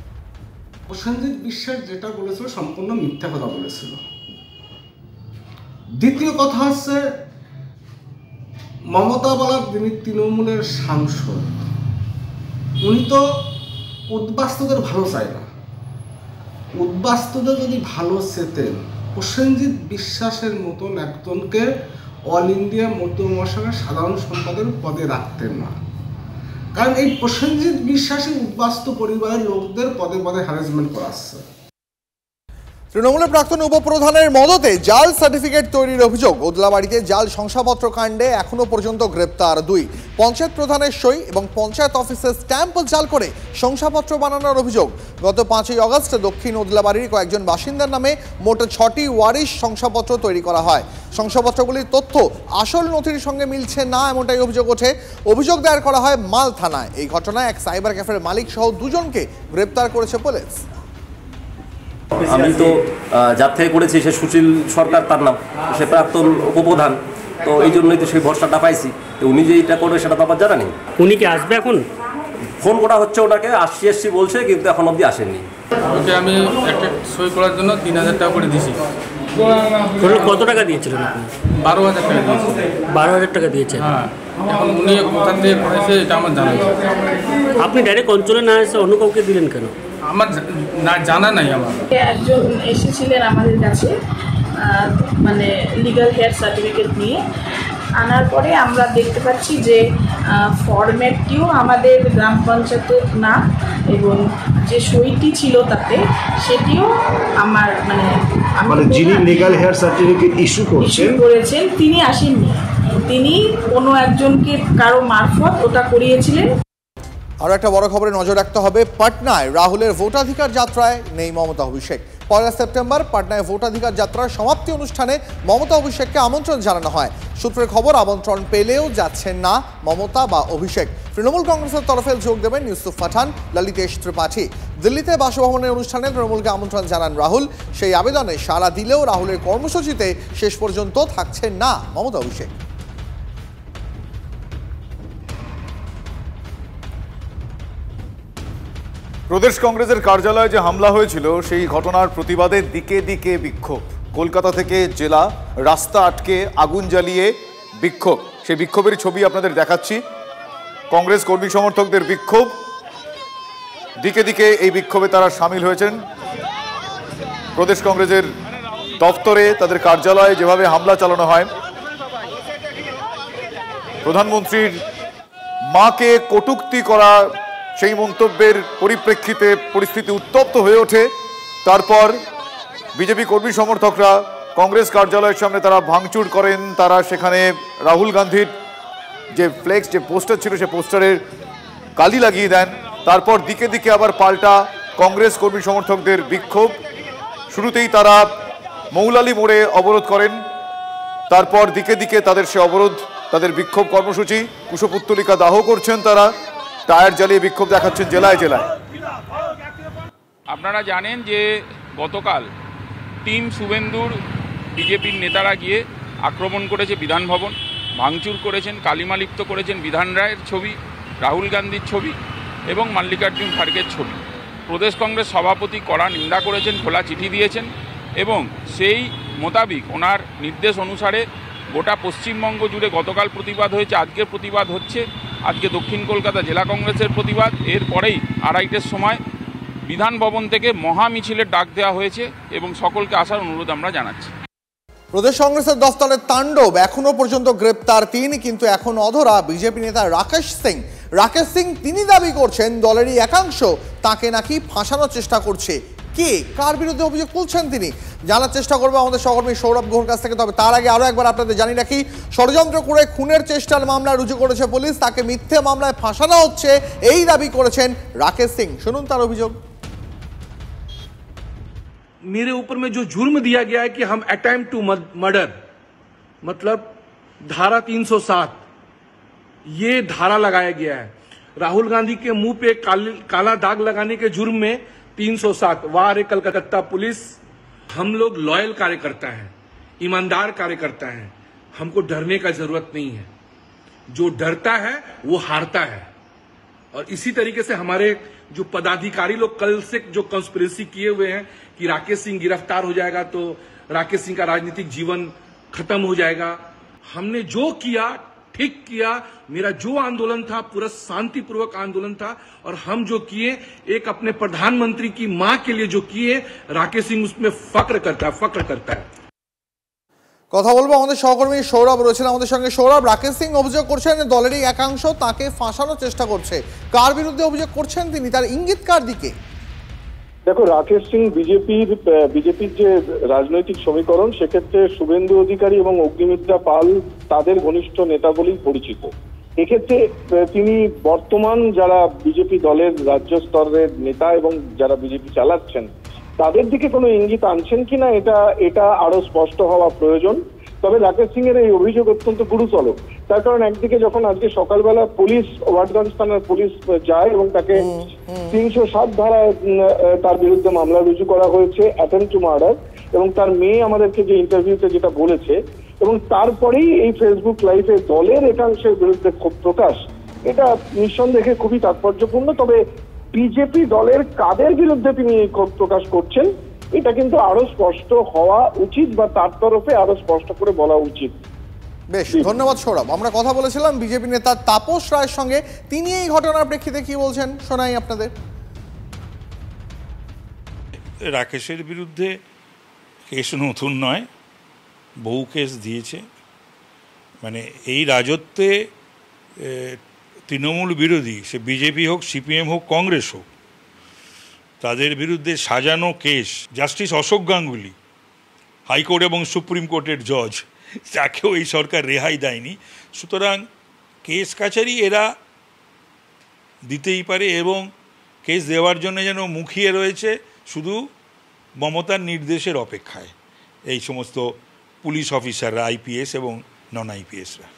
প্রসেনজিৎ বিশ্বাস যেটা বলেছিল সম্পূর্ণ মিথ্যা কথা বলেছিল। দ্বিতীয় কথা হচ্ছে, মমতা বালা যিনি তৃণমূলের সাংসদ, উনি তো উদ্বাস্তুদের ভালো চায় না। উদ্বাস্তুদের যদি ভালো চেতেন, প্রসেনজিৎ বিশ্বাসের মতন একজনকে অল ইন্ডিয়া মতুয়া মহাসংঘের সাধারণ সম্পাদকের পদে রাখতেন না। কারণ এই প্রসেনজিৎ বিশ্বাসী উদ্বাস্তু পরিবারের লোকদের পদে পদে হ্যারাসমেন্ট করাচ্ছে। তৃণমূলের প্রাক্তন উপপ্রধানের মদতে জাল সার্টিফিকেট তৈরির অভিযোগ। ওদলাবাড়িতে জাল শংসাপত্র কাণ্ডে এখনো পর্যন্ত গ্রেপ্তার 2 পঞ্চায়েত প্রধানের সই এবং পঞ্চায়েত অফিসের স্ট্যাম্প জাল করে শংসাপত্র বানানোর অভিযোগ। গত 5ই আগস্ট দক্ষিণ ওদলাবাড়ির কয়েকজন বাসিন্দার নামে মোট 6টি ওয়ারিশ শংসাপত্র তৈরি করা হয়। শংসাপত্রগুলির তথ্য আসল নথির সঙ্গে মিলছে না, এমনটাই অভিযোগ ওঠে। অভিযোগ দায়ের করা হয় মাল থানায়। এই ঘটনায় এক সাইবার ক্যাফের মালিক সহ 2 জনকে গ্রেপ্তার করেছে পুলিশ। আমি তো যার থেকে করেছি সে সুশীল সরকার, তার নাম, সে প্রাক্তন উপপ্রধান, তো এই জন্যই তো সেই ভরসাটা পাইছি। উনি যে এটা করবে সেটা তো আমার জানা নেই। উনি কি আসবে? এখন ফোন করা হচ্ছে ওনাকে, আসছি বলছে, কিন্তু এখন অবধি আসেননি। ওকে আমি একটা সই করার জন্য 3000 টাকা করে দিয়েছি। কত টাকা দিয়েছিলেন আপনি? 12,000 টাকা দিয়েছি। 12,000 টাকা দিয়েছেন? হ্যাঁ। এখন উনি কোথা থেকে করেছে এটা আমার জানা নেই। আপনি ডাইরেক্ট অঞ্চলে না এসে অন্য কাউকে দিলেন কেন? আমার না জানা নাই। আমার একজন এসেছিলেন আমাদের কাছে, মানে লিগ্যাল হেয়ার সার্টিফিকেট নিয়ে। আনার পরে আমরা দেখতে পাচ্ছি যে ফরম্যাটটিও আমাদের গ্রাম পঞ্চায়েতের না এবং যে সইটি ছিল তাতে সেটিও আমার মানে যিনি লিগ্যাল হেয়ার সার্টিফিকেট ইস্যু করেছেন তিনি আসেননি, তিনি কোনো একজনকে কারো মারফত ওটা করিয়েছিলেন। আরও একটা বড় খবরে নজর রাখতে হবে। পাটনায় রাহুলের ভোটাধিকার যাত্রায় নেই মমতা অভিষেক। 1 সেপ্টেম্বর পাটনায় ভোটাধিকার যাত্রার সমাপ্তি অনুষ্ঠানে মমতা অভিষেককে আমন্ত্রণ জানানো হয়। সূত্রের খবর, আমন্ত্রণ পেলেও যাচ্ছেন না মমতা বা অভিষেক। তৃণমূল কংগ্রেসের তরফে যোগ দেবেন ইউসুফ পাঠান, ললিতেশ ত্রিপাঠী। দিল্লিতে বাসভবনের অনুষ্ঠানে তৃণমূলকে আমন্ত্রণ জানান রাহুল। সেই আবেদনে সাড়া দিলেও রাহুলের কর্মসূচিতে শেষ পর্যন্ত থাকছেন না মমতা অভিষেক। প্রদেশ কংগ্রেসের কার্যালয়ে যে হামলা হয়েছিল সেই ঘটনার প্রতিবাদে দিকে দিকে বিক্ষোভ। কলকাতা থেকে জেলা রাস্তা আটকে আগুন জ্বালিয়ে বিক্ষোভ। সেই বিক্ষোভের ছবি আপনাদের দেখাচ্ছি। কংগ্রেস কর্মী সমর্থকদের বিক্ষোভ, দিকে দিকে এই বিক্ষোভে তারা সামিল হয়েছেন। প্রদেশ কংগ্রেসের দফতরে, তাদের কার্যালয়ে যেভাবে হামলা চালানো হয়, প্রধানমন্ত্রীর মাকে কটূক্তি করা, সেই মন্তব্যের পরিপ্রেক্ষিতে পরিস্থিতি উত্তপ্ত হয়ে ওঠে। তারপর বিজেপি কর্মী সমর্থকরা কংগ্রেস কার্যালয়ের সামনে তারা ভাঙচুর করেন। তারা সেখানে রাহুল গান্ধীর যে ফ্লেক্স, যে পোস্টার ছিল, সে পোস্টারের কালি লাগিয়ে দেন। তারপর দিকে দিকে আবার পাল্টা কংগ্রেস কর্মী সমর্থকদের বিক্ষোভ। শুরুতেই তারা মৌলালি মোড়ে অবরোধ করেন, তারপর দিকে দিকে তাদের সে অবরোধ, তাদের বিক্ষোভ কর্মসূচি, কুশপুত্তলিকা দাহ করছেন তারা, টায়ার জ্বালিয়ে বিক্ষোভ দেখাচ্ছেন জেলায় জেলায়। আপনারা জানেন যে গতকাল টিম শুভেন্দুর বিজেপির নেতারা গিয়ে আক্রমণ করেছে বিধান ভবন, ভাঙচুর করেছেন, কালিমালিপ্ত করেছেন বিধান রায়ের ছবি, রাহুল গান্ধীর ছবি এবং মল্লিকার্জুন খাড়গের ছবি। প্রদেশ কংগ্রেস সভাপতি কড়া নিন্দা করেছেন, খোলা চিঠি দিয়েছেন এবং সেই মোতাবিক ওনার নির্দেশ অনুসারে গোটা পশ্চিমবঙ্গ জুড়ে গতকাল প্রতিবাদ হয়েছে, আজকে প্রতিবাদ হচ্ছে। আজকে দক্ষিণ কলকাতা জেলা কংগ্রেসের প্রতিবাদ। এরপরেই 2:30টার সময় বিধান ভবন থেকে মহা মিছিলের ডাক দেওয়া হয়েছে এবং সকলকে আসার অনুরোধ আমরা জানাচ্ছি। প্রদেশ কংগ্রেসের দফতরের তাণ্ডব, এখনো পর্যন্ত গ্রেপ্তার 3, কিন্তু এখন অধরা বিজেপি নেতা রাকেশ সিং। তিনি দাবি করছেন দলেরই একাংশ তাকে নাকি ফাঁসানোর চেষ্টা করছে। কে, কার বিরুদ্ধে অভিযোগ তুলছেন তিনি জানার চেষ্টা করবো আমাদের সহকর্মী সৌরভ ঘোর কাছ থেকে। তবে তার আগে আরো একবার আপনাদের জানি রাখি, ষড়যন্ত্র করে খুনের চেষ্টার মামলা রুজু করেছে পুলিশ, তাকে মিথ্যে মামলায় ফাঁসানো হচ্ছে, এই দাবি করেছেন রাকেশ সিং। শুনুন তার অভিযোগ। मेरे ऊपर में जो जुर्म दिया गया है कि हम अटेम्प्ट टू मर्डर, मतलब धारा 307, ये धारा लगाया गया है। राहुल गांधी के मुंह पे काला दाग लगाने के जुर्म में 307 वार कलकत्ता पुलिस। हम लोग लॉयल कार्यकर्ता हैं, ईमानदार कार्यकर्ता हैं, हमको डरने का जरूरत नहीं है। जो डरता है वो हारता है। और इसी तरीके से हमारे जो पदाधिकारी लोग कल से जो कंस्पिरेसी किए हुए हैं कि राकेश सिंह गिरफ्तार हो जाएगा तो राकेश सिंह का राजनीतिक जीवन खत्म हो जाएगा, हमने जो किया ठीक किया। मेरा जो आंदोलन था पूरा शांतिपूर्वक आंदोलन था और हम जो किए एक अपने प्रधानमंत्री की मां के लिए जो किए, राकेश सिंह उसमें फक्र करता है। কথা বলবো আমাদের সহকর্মী সৌরভ রয়েছেন আমাদের সঙ্গে। সৌরভ, রাকেশ সিং অভিযোগ করছেন দলেরই একাংশ তাকে ফাঁসানোর চেষ্টা করছে। কার বিরুদ্ধে অভিযোগ করছেন তিনি, তার ইঙ্গিত কার দিকে? দেখো, রাকেশ সিং বিজেপির যে রাজনৈতিক সমীকরণ, সেক্ষেত্রে শুভেন্দু অধিকারী এবং অগ্নিমিত্রা পাল তাদের ঘনিষ্ঠ নেতা বলেই পরিচিত। এক্ষেত্রে তিনি বর্তমান যারা বিজেপি দলের রাজ্য স্তরের নেতা এবং যারা বিজেপি চালাচ্ছেন তাদের দিকে কোনো ইঙ্গিত আনছেন কিনা এটা আরো স্পষ্ট হওয়া প্রয়োজন। তবে রাকেশ সিং এর এই অভিযোগ অত্যন্ত গুরুতর, তার কারণ একদিকে যখন আজকে সকালবেলা পুলিশ, ওয়াটগঞ্জ থানার পুলিশ যায় এবং তাকে 307 ধারায় তার বিরুদ্ধে মামলা রুজু করা হয়েছে, অ্যাটেম্প্ট টু মার্ডার, এবং তার মেয়ে আমাদেরকে যে ইন্টারভিউতে যেটা বলেছে, এবং তারপরেই এই ফেসবুক লাইভে দলের একাংশের বিরুদ্ধে ক্ষোভ প্রকাশ, এটা নিঃসন্দেহে খুবই তাৎপর্যপূর্ণ। তবে বিজেপি দলের কাদের বিরুদ্ধে তিনি ক্ষোভ প্রকাশ করছেন এটা কিন্তু আরো স্পষ্ট হওয়া উচিত, বা তার তরফে আরো স্পষ্ট করে বলা উচিত। বেশ, ধন্যবাদ সৌরভ। আমরা কথা বলেছিলাম বিজেপি নেতা তাপস রায়ের সঙ্গে, তিনি এই ঘটনার প্রেক্ষিতে কি বলছেন শোনাই আপনাদের। রাকেশের বিরুদ্ধে কেস নতুন নয়, বহু কেস দিয়েছে। মানে এই রাজত্বে তৃণমূল বিরোধী, সে বিজেপি হোক, সিপিএম হোক, কংগ্রেস হোক, তাদের বিরুদ্ধে সাজানো case, justice Ashok Ganguly, high court এবং সুপ্রিম কোর্টের জজ, তাকেও এই সরকার রেহাই দেয়নি। সুতরাং কেস কাছারি এরা দিতেই পারে, এবং কেস দেওয়ার জন্য যেন মুখিয়ে রয়েছে শুধু মমতার নির্দেশের অপেক্ষায় এই সমস্ত পুলিশ অফিসাররা, আইপিএস এবং নন আইপিএসরা।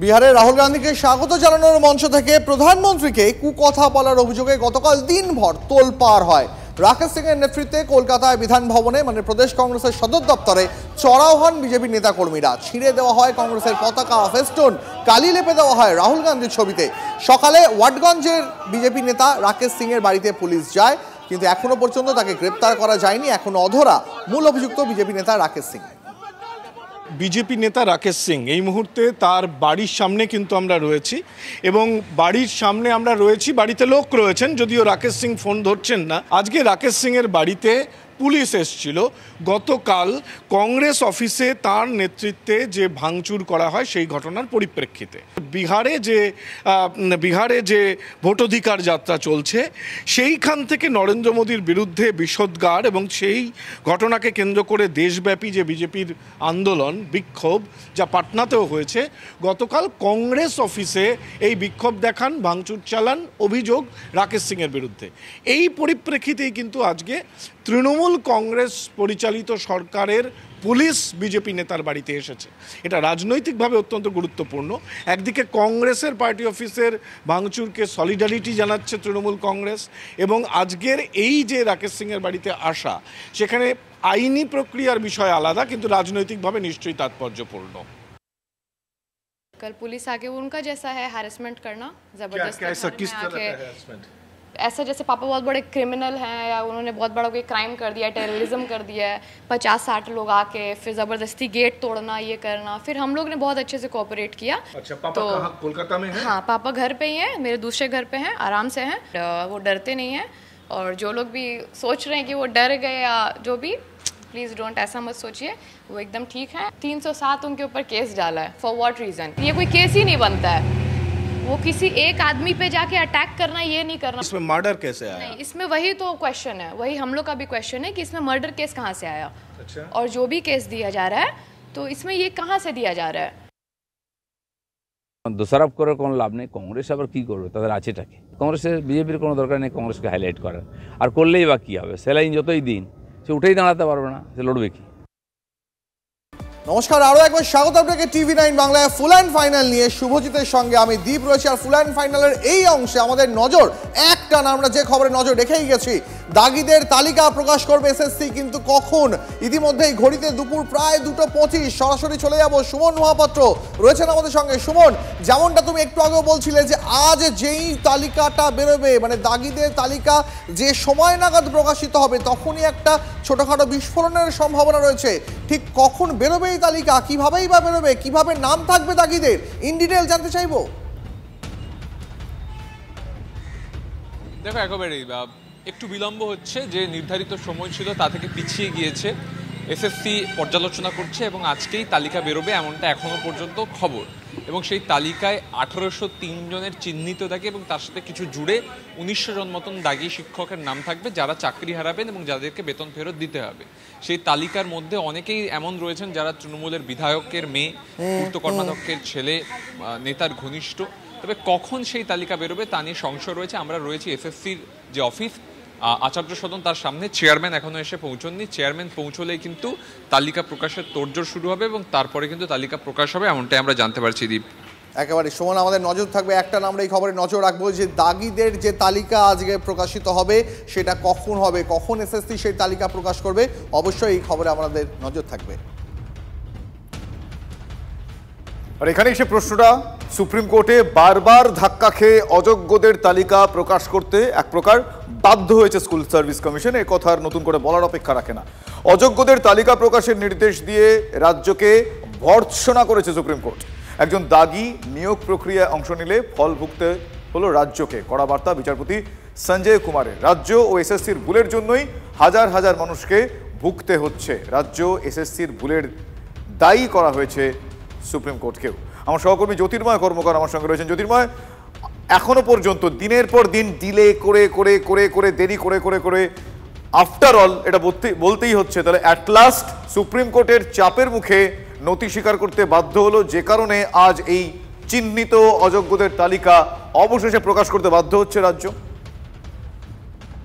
বিহারে রাহুল গান্ধীকে স্বাগত জানানোর মঞ্চ থেকে প্রধানমন্ত্রীকে কুকথা বলার অভিযোগে গতকাল দিনভর তোলপাড় হয়। রাকেশ সিং এর নেতৃত্বে কলকাতায় বিধান ভবনে মানে প্রদেশ কংগ্রেসের সদর দপ্তরে চড়াও হন বিজেপি নেতাকর্মীরা। ছিঁড়ে দেওয়া হয় কংগ্রেসের পতাকা, ফেস্টুন, কালি লেপে দেওয়া হয় রাহুল গান্ধীর ছবিতে। সকালে ওয়াটগঞ্জের বিজেপি নেতা রাকেশ সিং এর বাড়িতে পুলিশ যায়, কিন্তু এখনো পর্যন্ত তাকে গ্রেপ্তার করা যায়নি। এখনো অধরা মূল অভিযুক্ত বিজেপি নেতা রাকেশ সিং। বিজেপি নেতা রাকেশ সিং এই মুহূর্তে তার বাড়ির সামনে কিন্তু আমরা রয়েছি, এবং বাড়ির সামনে আমরা রয়েছি, বাড়িতে লোক রয়েছেন, যদিও রাকেশ সিং ফোন ধরছেন না। আজকে রাকেশ সিং এর বাড়িতে পুলিশ এসেছিল। গতকাল কংগ্রেস অফিসে তার নেতৃত্বে যে ভাঙচুর করা হয় সেই ঘটনার পরিপ্রেক্ষিতে বিহারে যে ভোটাধিকার যাত্রা চলছে, সেইখান থেকে নরেন্দ্র মোদীর বিরুদ্ধে বিষোদ্গার এবং সেই ঘটনাকে কেন্দ্র করে দেশব্যাপী যে বিজেপির আন্দোলন, বিক্ষোভ, যা পাটনাতেও হয়েছে, গতকাল কংগ্রেস অফিসে এই বিক্ষোভ দেখান, ভাঙচুর চালান, অভিযোগ রাকেশ সিংয়ের বিরুদ্ধে। এই পরিপ্রেক্ষিতেই কিন্তু আজকে তৃণমূল কংগ্রেস পরিচালিত সরকারের পুলিশ বিজেপি নেতার বাড়িতে এসেছে। এটা রাজনৈতিকভাবে অত্যন্ত গুরুত্বপূর্ণ। একদিকে কংগ্রেসের পার্টি অফিসের ভাঙচুরকে সলিডারিটি জানাচ্ছে তৃণমূল কংগ্রেস, এবং আজকের এই যে রাকেশ সিংয়ের বাড়িতে আসা, সেখানে আইনি প্রক্রিয়ার বিষয় আলাদা, কিন্তু রাজনৈতিকভাবে নিশ্চয়ই तात्पर्यपूर्ण। कल पुलिस आके उनका जैसा है हैरेसमेंट करना, जबरदस्त किस तरह का हैरेसमेंट? ऐसा जैसे पापा बहुत बड़े क्रिमिनल हैं या उन्होंने बहुत बड़ा कोई क्राइम कर दिया, टेररिज्म कर दिया है, 50-60 लोग आके फिर ज़बरदस्ती गेट तोड़ना, ये करना। फिर हम लोग ने बहुत अच्छे से कोऑपरेट किया। अच्छा, पापा तो कहाँ, कोलकाता में हैं? हाँ, पापा घर पे ही हैं, मेरे दूसरे घर पे हैं, आराम से हैं, वो डरते नहीं हैं। और जो लोग भी सोच रहे हैं कि वो डर गए या जो भी, प्लीज़ डोंट ऐसा मत सोचिए, वो एकदम ठीक है। 307 उनके ऊपर केस डाला है। For what reason? ये कोई केस ही नहीं बनता है। वो किसी एक आदमी पे जाके अटैक करना, ये नहीं करना। इसमें मर्डर कैसे आया? नहीं, इसमें वही तो क्वेश्चन है, वही हम लोग का भी क्वेश्चन है कि इसमें मर्डर केस कहाँ से आया। अच्छा। और जो भी केस दिया जा रहा है तो इसमें ये कहाँ से दिया जा रहा है। দোষারোপ করে কোনো লাভ নেই। কংগ্রেস আবার কী করবে, তাদের আছেটাকে। কংগ্রেসের বিজেপির কোনো দরকার নেই কংগ্রেসকে হাইলাইট করার। আর করলেই বা কী হবে, স্যালাইন যতই দিন সে উঠেই দাঁড়াতে পারবে না, সে লড়বে কি। নমস্কার, আরো একবার স্বাগত আপনাকে TV9 বাংলায় ফুল অ্যান্ড ফাইনাল নিয়ে। শুভজিতের সঙ্গে আমি দীপ রয়েছি। আর ফুল অ্যান্ড ফাইনালের এই অংশে আমাদের নজর একটানা আমরা যে খবরে নজর রেখেই গেছি, দাগিদের তালিকা প্রকাশ করবে এসএসসি, কিন্তু কখন? ইতিমধ্যেই ঘড়িতে দুপুর প্রায় 2:25। সরাসরি চলে যাব, সুমন মহাপাত্র রয়েছেন আমাদের সঙ্গে। সুমন, যেমনটা তুমি একটু আগেও বলছিলে যে আজ যেই তালিকাটা বেরোবে, মানে দাগিদের তালিকা যে সময় নাগাদ প্রকাশিত হবে, তখনই একটা ছোটখাটো বিস্ফোরণের সম্ভাবনা রয়েছে। ঠিক কখন বেরোবে এই তালিকা, কিভাবেই বা বেরোবে, কিভাবে নাম থাকবে দাগিদের, ইন ডিটেইল জানতে চাইবো। দেখো, একেবারেই একটু বিলম্ব হচ্ছে, যে নির্ধারিত সময় ছিল তা থেকে পিছিয়ে গিয়েছে। এসএসসি পর্যালোচনা করছে এবং আজকেই তালিকা বেরোবে, এমনটা এখনো পর্যন্ত খবর। এবং সেই তালিকায় 1803 জনের চিহ্নিত থাকে এবং তার সাথে কিছু জুড়ে 1900 জন মতন দাগি শিক্ষকের নাম থাকবে, যারা চাকরি হারাবেন এবং যাদেরকে বেতন ফেরত দিতে হবে। সেই তালিকার মধ্যে অনেকেই এমন রয়েছেন যারা তৃণমূলের বিধায়কের মেয়ে, পূর্ত কর্মাধ্যক্ষের ছেলে, নেতার ঘনিষ্ঠ। তবে কখন সেই তালিকা বেরোবে তা নিয়ে সংশয় রয়েছে। আমরা রয়েছি এসএসসির যে অফিস, আচার্য সদন, তার সামনে। চেয়ারম্যান এখনো এসে পৌঁছননি। চেয়ারম্যান পৌঁছলেই কিন্তু তালিকা প্রকাশের তোড়জোড় শুরু হবে এবং তারপরে কিন্তু তালিকা প্রকাশ হবে, এমনটাই আমরা জানতে পারছি। দীপ, একেবারে সমান আমাদের নজর থাকবে একটা না, আমরা এই খবরে নজর রাখবো যে দাগিদের যে তালিকা আজকে প্রকাশিত হবে সেটা কখন হবে, কখন এসএসসি সেই তালিকা প্রকাশ করবে, অবশ্যই এই খবরে আমাদের নজর থাকবে। আর এখানেই সে প্রশ্নটা, সুপ্রিম কোর্টে বারবার ধাক্কা খেয়ে অযোগ্যদের তালিকা প্রকাশ করতে এক প্রকার বাধ্য হয়েছে স্কুল সার্ভিস কমিশন। এ কথা আর নতুন করে বলার অপেক্ষা রাখে না। অযোগ্যদের তালিকা প্রকাশের নির্দেশ দিয়ে রাজ্যকে ভর্ৎসনা করেছে সুপ্রিম কোর্ট। একজন দাগি নিয়োগ প্রক্রিয়ায় অংশ নিলে ফল ভুগতে হলো রাজ্যকে। কড়া বার্তা বিচারপতি সঞ্জয় কুমারের। রাজ্য ও এসএসসির ভুলের জন্যই হাজার হাজার মানুষকে ভুগতে হচ্ছে। রাজ্য এসএসসির ভুলের দায়ী করা হয়েছে সুপ্রিম কোর্টকেও। আমার সহকর্মী জ্যোতির্ময় কর্মকার আমার সঙ্গে রয়েছেন। জ্যোতির্ময়, এখনো পর্যন্ত দিনের পর দিন ডিলে করে করে করে করে দেরি করে করে করে আফটার অল এটা বলতেই হচ্ছে, তাহলে অ্যাট লাস্ট সুপ্রিম কোর্টের চাপের মুখে নথি স্বীকার করতে বাধ্য হলো, যে কারণে আজ এই চিহ্নিত অযোগ্যদের তালিকা অবশেষে প্রকাশ করতে বাধ্য হচ্ছে রাজ্য।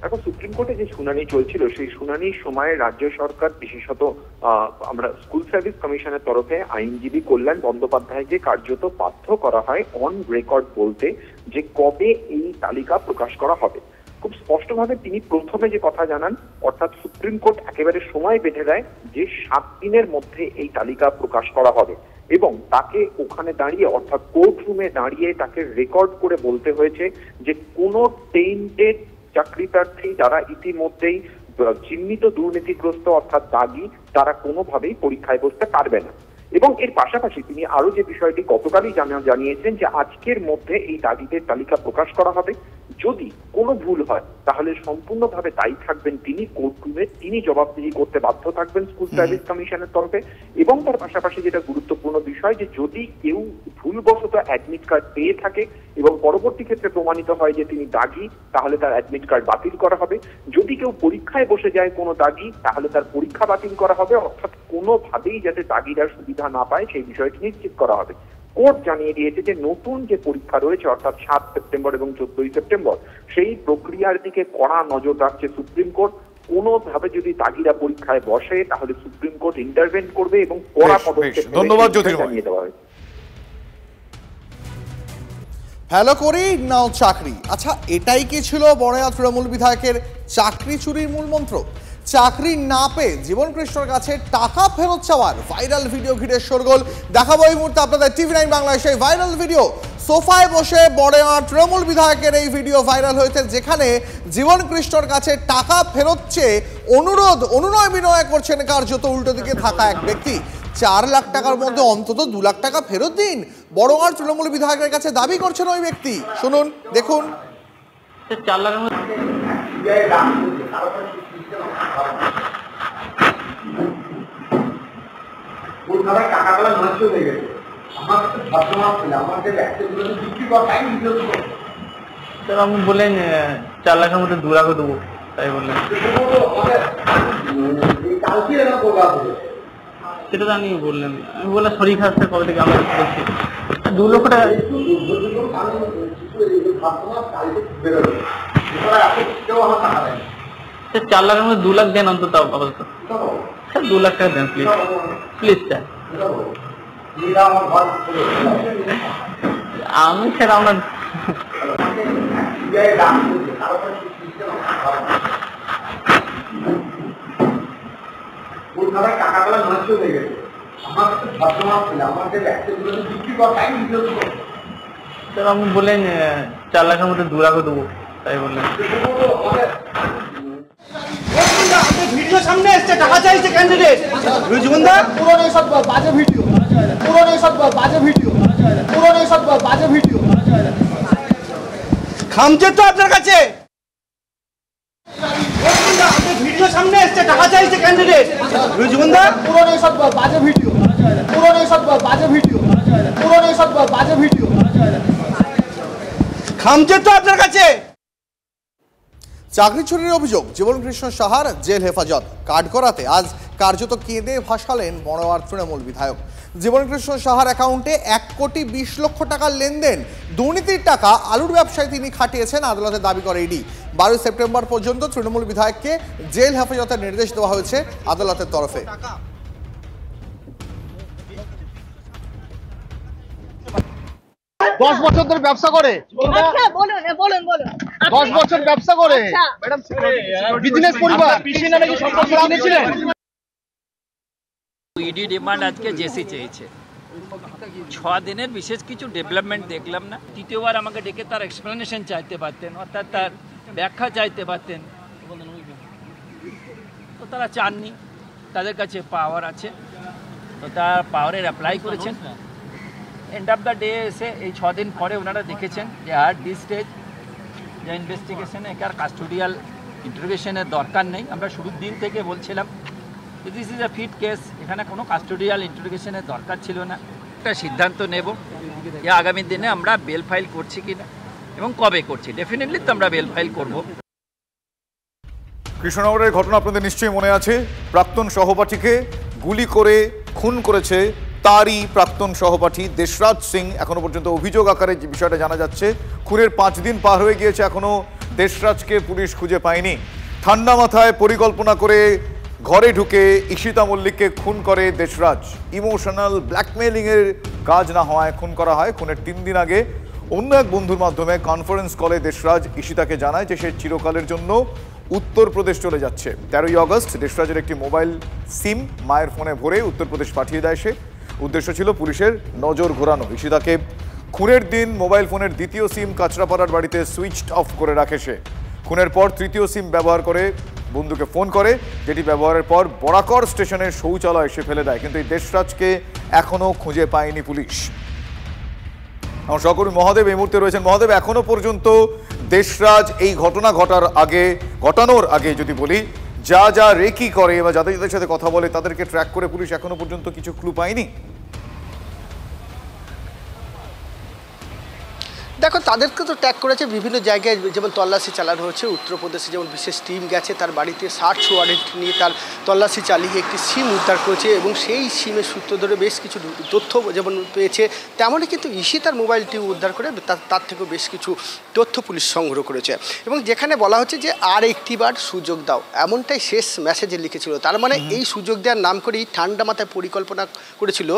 এখন সুপ্রিম কোর্টে যে শুনানি চলছিল, সেই শুনানির সময় রাজ্য সরকার, বিশেষত আমরা স্কুল সার্ভিস কমিশনের তরফে আইনজীবী কল্যাণ বন্দ্যোপাধ্যায়কে কার্যত বাধ্য করা হয় অন রেকর্ড বলতে যে কবে এই তালিকা প্রকাশ করা হবে। খুব স্পষ্টভাবে তিনি প্রথমে যে কথা জানান, অর্থাৎ সুপ্রিম কোর্ট একেবারে সময় বেঁধে দেয় যে 7 দিনের মধ্যে এই তালিকা প্রকাশ করা হবে এবং তাকে ওখানে দাঁড়িয়ে অর্থাৎ কোর্ট রুমে দাঁড়িয়ে তাকে রেকর্ড করে বলতে হয়েছে যে কোনো টেন্টেড চাকরি প্রার্থী যারা ইতিমধ্যেই চিহ্নিত দুর্নীতিগ্রস্ত অর্থাৎ দাগী তারা কোনোভাবেই পরীক্ষায় বসতে পারবে না। এবং এর পাশাপাশি তিনি আরো যে বিষয়টি গতকালই জানিয়েছেন যে আজকের মধ্যে এই দাগীদের তালিকা প্রকাশ করা হবে, যদি কোনো ভুল হয় তাহলে সম্পূর্ণভাবে দায়ী থাকবেন তিনি, কোর্টরুমে তিনি জবাবদিহি করতে বাধ্য থাকবেন স্কুল সার্ভিস কমিশনের তরফে। এবং তার পাশাপাশি যেটা গুরুত্বপূর্ণ বিষয় যে যদি কেউ ভুলবশত অ্যাডমিট কার্ড পেয়ে থাকে এবং পরবর্তী ক্ষেত্রে প্রমাণিত হয় যে তিনি দাগী, তাহলে তার অ্যাডমিট কার্ড বাতিল করা হবে। যদি কেউ পরীক্ষায় বসে যায় কোনো দাগী, তাহলে তার পরীক্ষা বাতিল করা হবে, অর্থাৎ কোনোভাবেই যাতে দাগীরা সুবিধা না পায় সেই বিষয়টি নিশ্চিত করা হবে। কোর্ট জানিয়ে দিয়েছে যে নতুন যে পরীক্ষা রয়েছে অর্থাৎ 7 সেপ্টেম্বর এবং 14 সেপ্টেম্বর সেই প্রক্রিয়ার দিকে কড়া নজর রাখছে সুপ্রিম কোর্ট। কোনোভাবে যদি দাগীরা পরীক্ষায় বসে তাহলে সুপ্রিম কোর্ট ইন্টারভেন করবে এবং কড়া পদক্ষেপ ধন্যবাদ জ্যোতির্ময়। জানিয়ে দেওয়া হয়েছে। ভালো করি নাও চাকরি। আচ্ছা, এটাই কি ছিল বড়য়া তৃণমূল বিধায়কের চাকরি চুরির মূল মন্ত্র? চাকরি না পেয়ে জীবন কৃষ্ণর কাছে টাকা ফেরত চাওয়ার ভাইরাল ভিডিও ঘিরে শোরগোল। দেখাবো এই মুহূর্তে আপনাদের TV9 বাংলায় সেই ভাইরাল ভিডিও। সোফায় বসে বড়য়া তৃণমূল বিধায়কের এই ভিডিও ভাইরাল হয়েছে, যেখানে জীবন কৃষ্ণর কাছে টাকা ফেরত চেয়ে অনুনয় বিনয় করছেন কার্যত উল্টো দিকে থাকা এক ব্যক্তি। 4 লাখ টাকার মধ্যে অন্তত 2 লাখ টাকা ফেরত দিন, বড়য়ার তৃণমূল বিধায়কের কাছে দাবি করছেন ওই ব্যক্তি। শুনুন, দেখুন। 4 লাখের মধ্যে টাকাগুলো নষ্ট হয়ে গেছে। আমার তো ভদ্রমাস ছিল, আমাদের ব্যবসাগুলো বিক্রি করা টাইম দিতে হবে। স্যার আপনি বললেন 4 লাখের মধ্যে 2 লাখও দেবো, তাই বললেন। কালকে এরকম প্রোগ্রাম হবে সেটা তো আমি বললেন, আমি বললাম শরীর খারাপ কবে থেকে আমরা বলছি 2 লক্ষ টাকা। স্যার 4 লাখের মধ্যে 2 লাখ দেন অন্তত আপাতত। স্যার 2 লাখ টাকা দেন প্লিজ, প্লিজ স্যার। আমি স্যার আপনার টাকাগুলো নষ্ট হয়ে গেছে। আমার তো ভদ্রমাস ছিল, আমাদের ব্যবসাগুলো বিক্রি করা টাইম দিতে হবে। স্যার আপনি বললেন 4 লাখের মধ্যে 2 লাখও দেবো, তাই বললেন। ভিডিও সামনে এসছে, টাকা চাইছে ক্যান্ডিডেট জীবনদা। পুরনো সব বাজে ভিডিও, পুরনো সব বাজে ভিডিও, পুরনো সব বাজে ভিডিও খামছে তো আপনার কাছে। ভিডিও সামনে এসছে, টাকা চাইছে ক্যান্ডিডেট জীবনদা। পুরনো সব বাজে ভিডিও, পুরনো সব বাজে ভিডিও, পুরনো সব বাজে ভিডিও খামছে তো আপনার কাছে। চাকরি চুরির অভিযোগ, জীবন কৃষ্ণ সাহার জেল হেফাজত। কাঠগড়াতে আজ কার্যত কেঁদে ভাসালেন বড়য়ার তৃণমূল বিধায়ক। জীবন কৃষ্ণ সাহার অ্যাকাউন্টে 1,20,00,000 টাকার লেনদেন, দুর্নীতির টাকা আলুর ব্যবসায় তিনি খাটিয়েছেন, আদালতে দাবি করে ইডি। 12 সেপ্টেম্বর পর্যন্ত তৃণমূল বিধায়ককে জেল হেফাজতের নির্দেশ দেওয়া হয়েছে আদালতের তরফে। 10 বছর ধরে ব্যবসা করে। আচ্ছা বলুন বলুন বলুন। 10 বছর ব্যবসা করে ম্যাডাম, বিজনেস পরিবার পিছনে নাকি সম্পত্তি কিনেছিলেন। ইডি ডিমান্ড আজকে জেসি চেয়েছে। 6 দিনের বিশেষ কিছু ডেভেলপমেন্ট দেখলাম না। তৃতীয়বার আমাকে ডেকে তার এক্সপ্লেনেশন চাইতে পারতেন, অর্থাৎ তার ব্যাখ্যা চাইতে পারতেন, তো তারা চাননি। তাদের কাছে পাওয়ার আছে, তো তার পাওয়ারের অ্যাপ্লাই করেছেন। এন্ড অফ দ্য ডে এসে এই 6 দিন পরে ওনারা দেখেছেন যে আর দিস স্টেজ যে ইনভেস্টিগেশনে একার কাস্টোডিয়াল ইন্টারোগেশনের দরকার নেই। আমরা শুরুর দিন থেকে বলছিলাম this is a fit case, এখানে কোনো কাস্টোডিয়াল ইন্টারোগেশনের দরকার ছিল না। একটা সিদ্ধান্ত নেব যে আগামী দিনে আমরা বেল ফাইল করছি কিনা এবং কবে করছি। ডেফিনেটলি তো আমরা বেল ফাইল করব। কৃষ্ণনগরের ঘটনা আপনাদের নিশ্চয়ই মনে আছে। প্রাক্তন সহপাঠীকে গুলি করে খুন করেছে তারই প্রাক্তন সহপাঠী দেশরাজ সিং। এখনো পর্যন্ত অভিযোগ আকারে যে বিষয়টা জানা যাচ্ছে, খুনের 5 দিন পার হয়ে গিয়েছে, এখনো দেশরাজকে পুলিশ খুঁজে পায়নি। ঠান্ডা মাথায় পরিকল্পনা করে ঘরে ঢুকে ঈশিতা মল্লিককে খুন করে দেশরাজ। ইমোশনাল ব্ল্যাকমেইলিংয়ের কাজ না হওয়ায় খুন করা হয়। খুনের 3 দিন আগে অন্য এক বন্ধুর মাধ্যমে কনফারেন্স কলে দেশরাজ ঈশিতাকে জানায় যে সে চিরকালের জন্য উত্তরপ্রদেশ চলে যাচ্ছে। 13ই আগস্ট দেশরাজের একটি মোবাইল সিম মায়ের ফোনে ভরে উত্তরপ্রদেশ পাঠিয়ে দেয় সে। উদ্দেশ্য ছিল পুলিশের নজর ঘোরানো। ঈশিতাকে খুনের দিন মোবাইল ফোনের দ্বিতীয় সিম কাঁচরাপাড়ার বাড়িতে সুইচড অফ করে রাখে সে। খুনের পর তৃতীয় সিম ব্যবহার করে বন্ধুকে ফোন করে, যেটি ব্যবহারের পর বরাকর স্টেশনের শৌচালয়ে সে ফেলে দেয়। কিন্তু এই দেশরাজকে এখনও খুঁজে পায়নি পুলিশ। আমার সহকর্মী মহাদেব এই মুহূর্তে রয়েছেন। মহাদেব, এখনো পর্যন্ত দেশরাজ এই ঘটনা ঘটানোর আগে যদি বলি, যা যা রেকি করে বা যাদের যাদের সাথে কথা বলে তাদেরকে ট্র্যাক করে পুলিশ এখনো পর্যন্ত কিছু ক্লু পায়নি। দেখো, তাদেরকে তো ট্যাগ করেছে বিভিন্ন জায়গায়, যেমন তল্লাশি চালানো হচ্ছে। উত্তরপ্রদেশে যেমন বিশেষ টিম গেছে, তার বাড়িতে সার্চ ওয়ারেন্ট নিয়ে তার তল্লাশি চালিয়ে একটি সিম উদ্ধার করেছে এবং সেই সিমের সূত্র ধরে বেশ কিছু তথ্য যেমন পেয়েছে, তেমনই কিন্তু ঈশিতার মোবাইলটি উদ্ধার করে তার থেকেও বেশ কিছু তথ্য পুলিশ সংগ্রহ করেছে। এবং যেখানে বলা হচ্ছে যে আর একটিবার সুযোগ দাও, এমনটাই শেষ মেসেজে লিখেছিল। তার মানে এই সুযোগ দেওয়ার নাম করেই ঠান্ডা মাথায় পরিকল্পনা করেছিল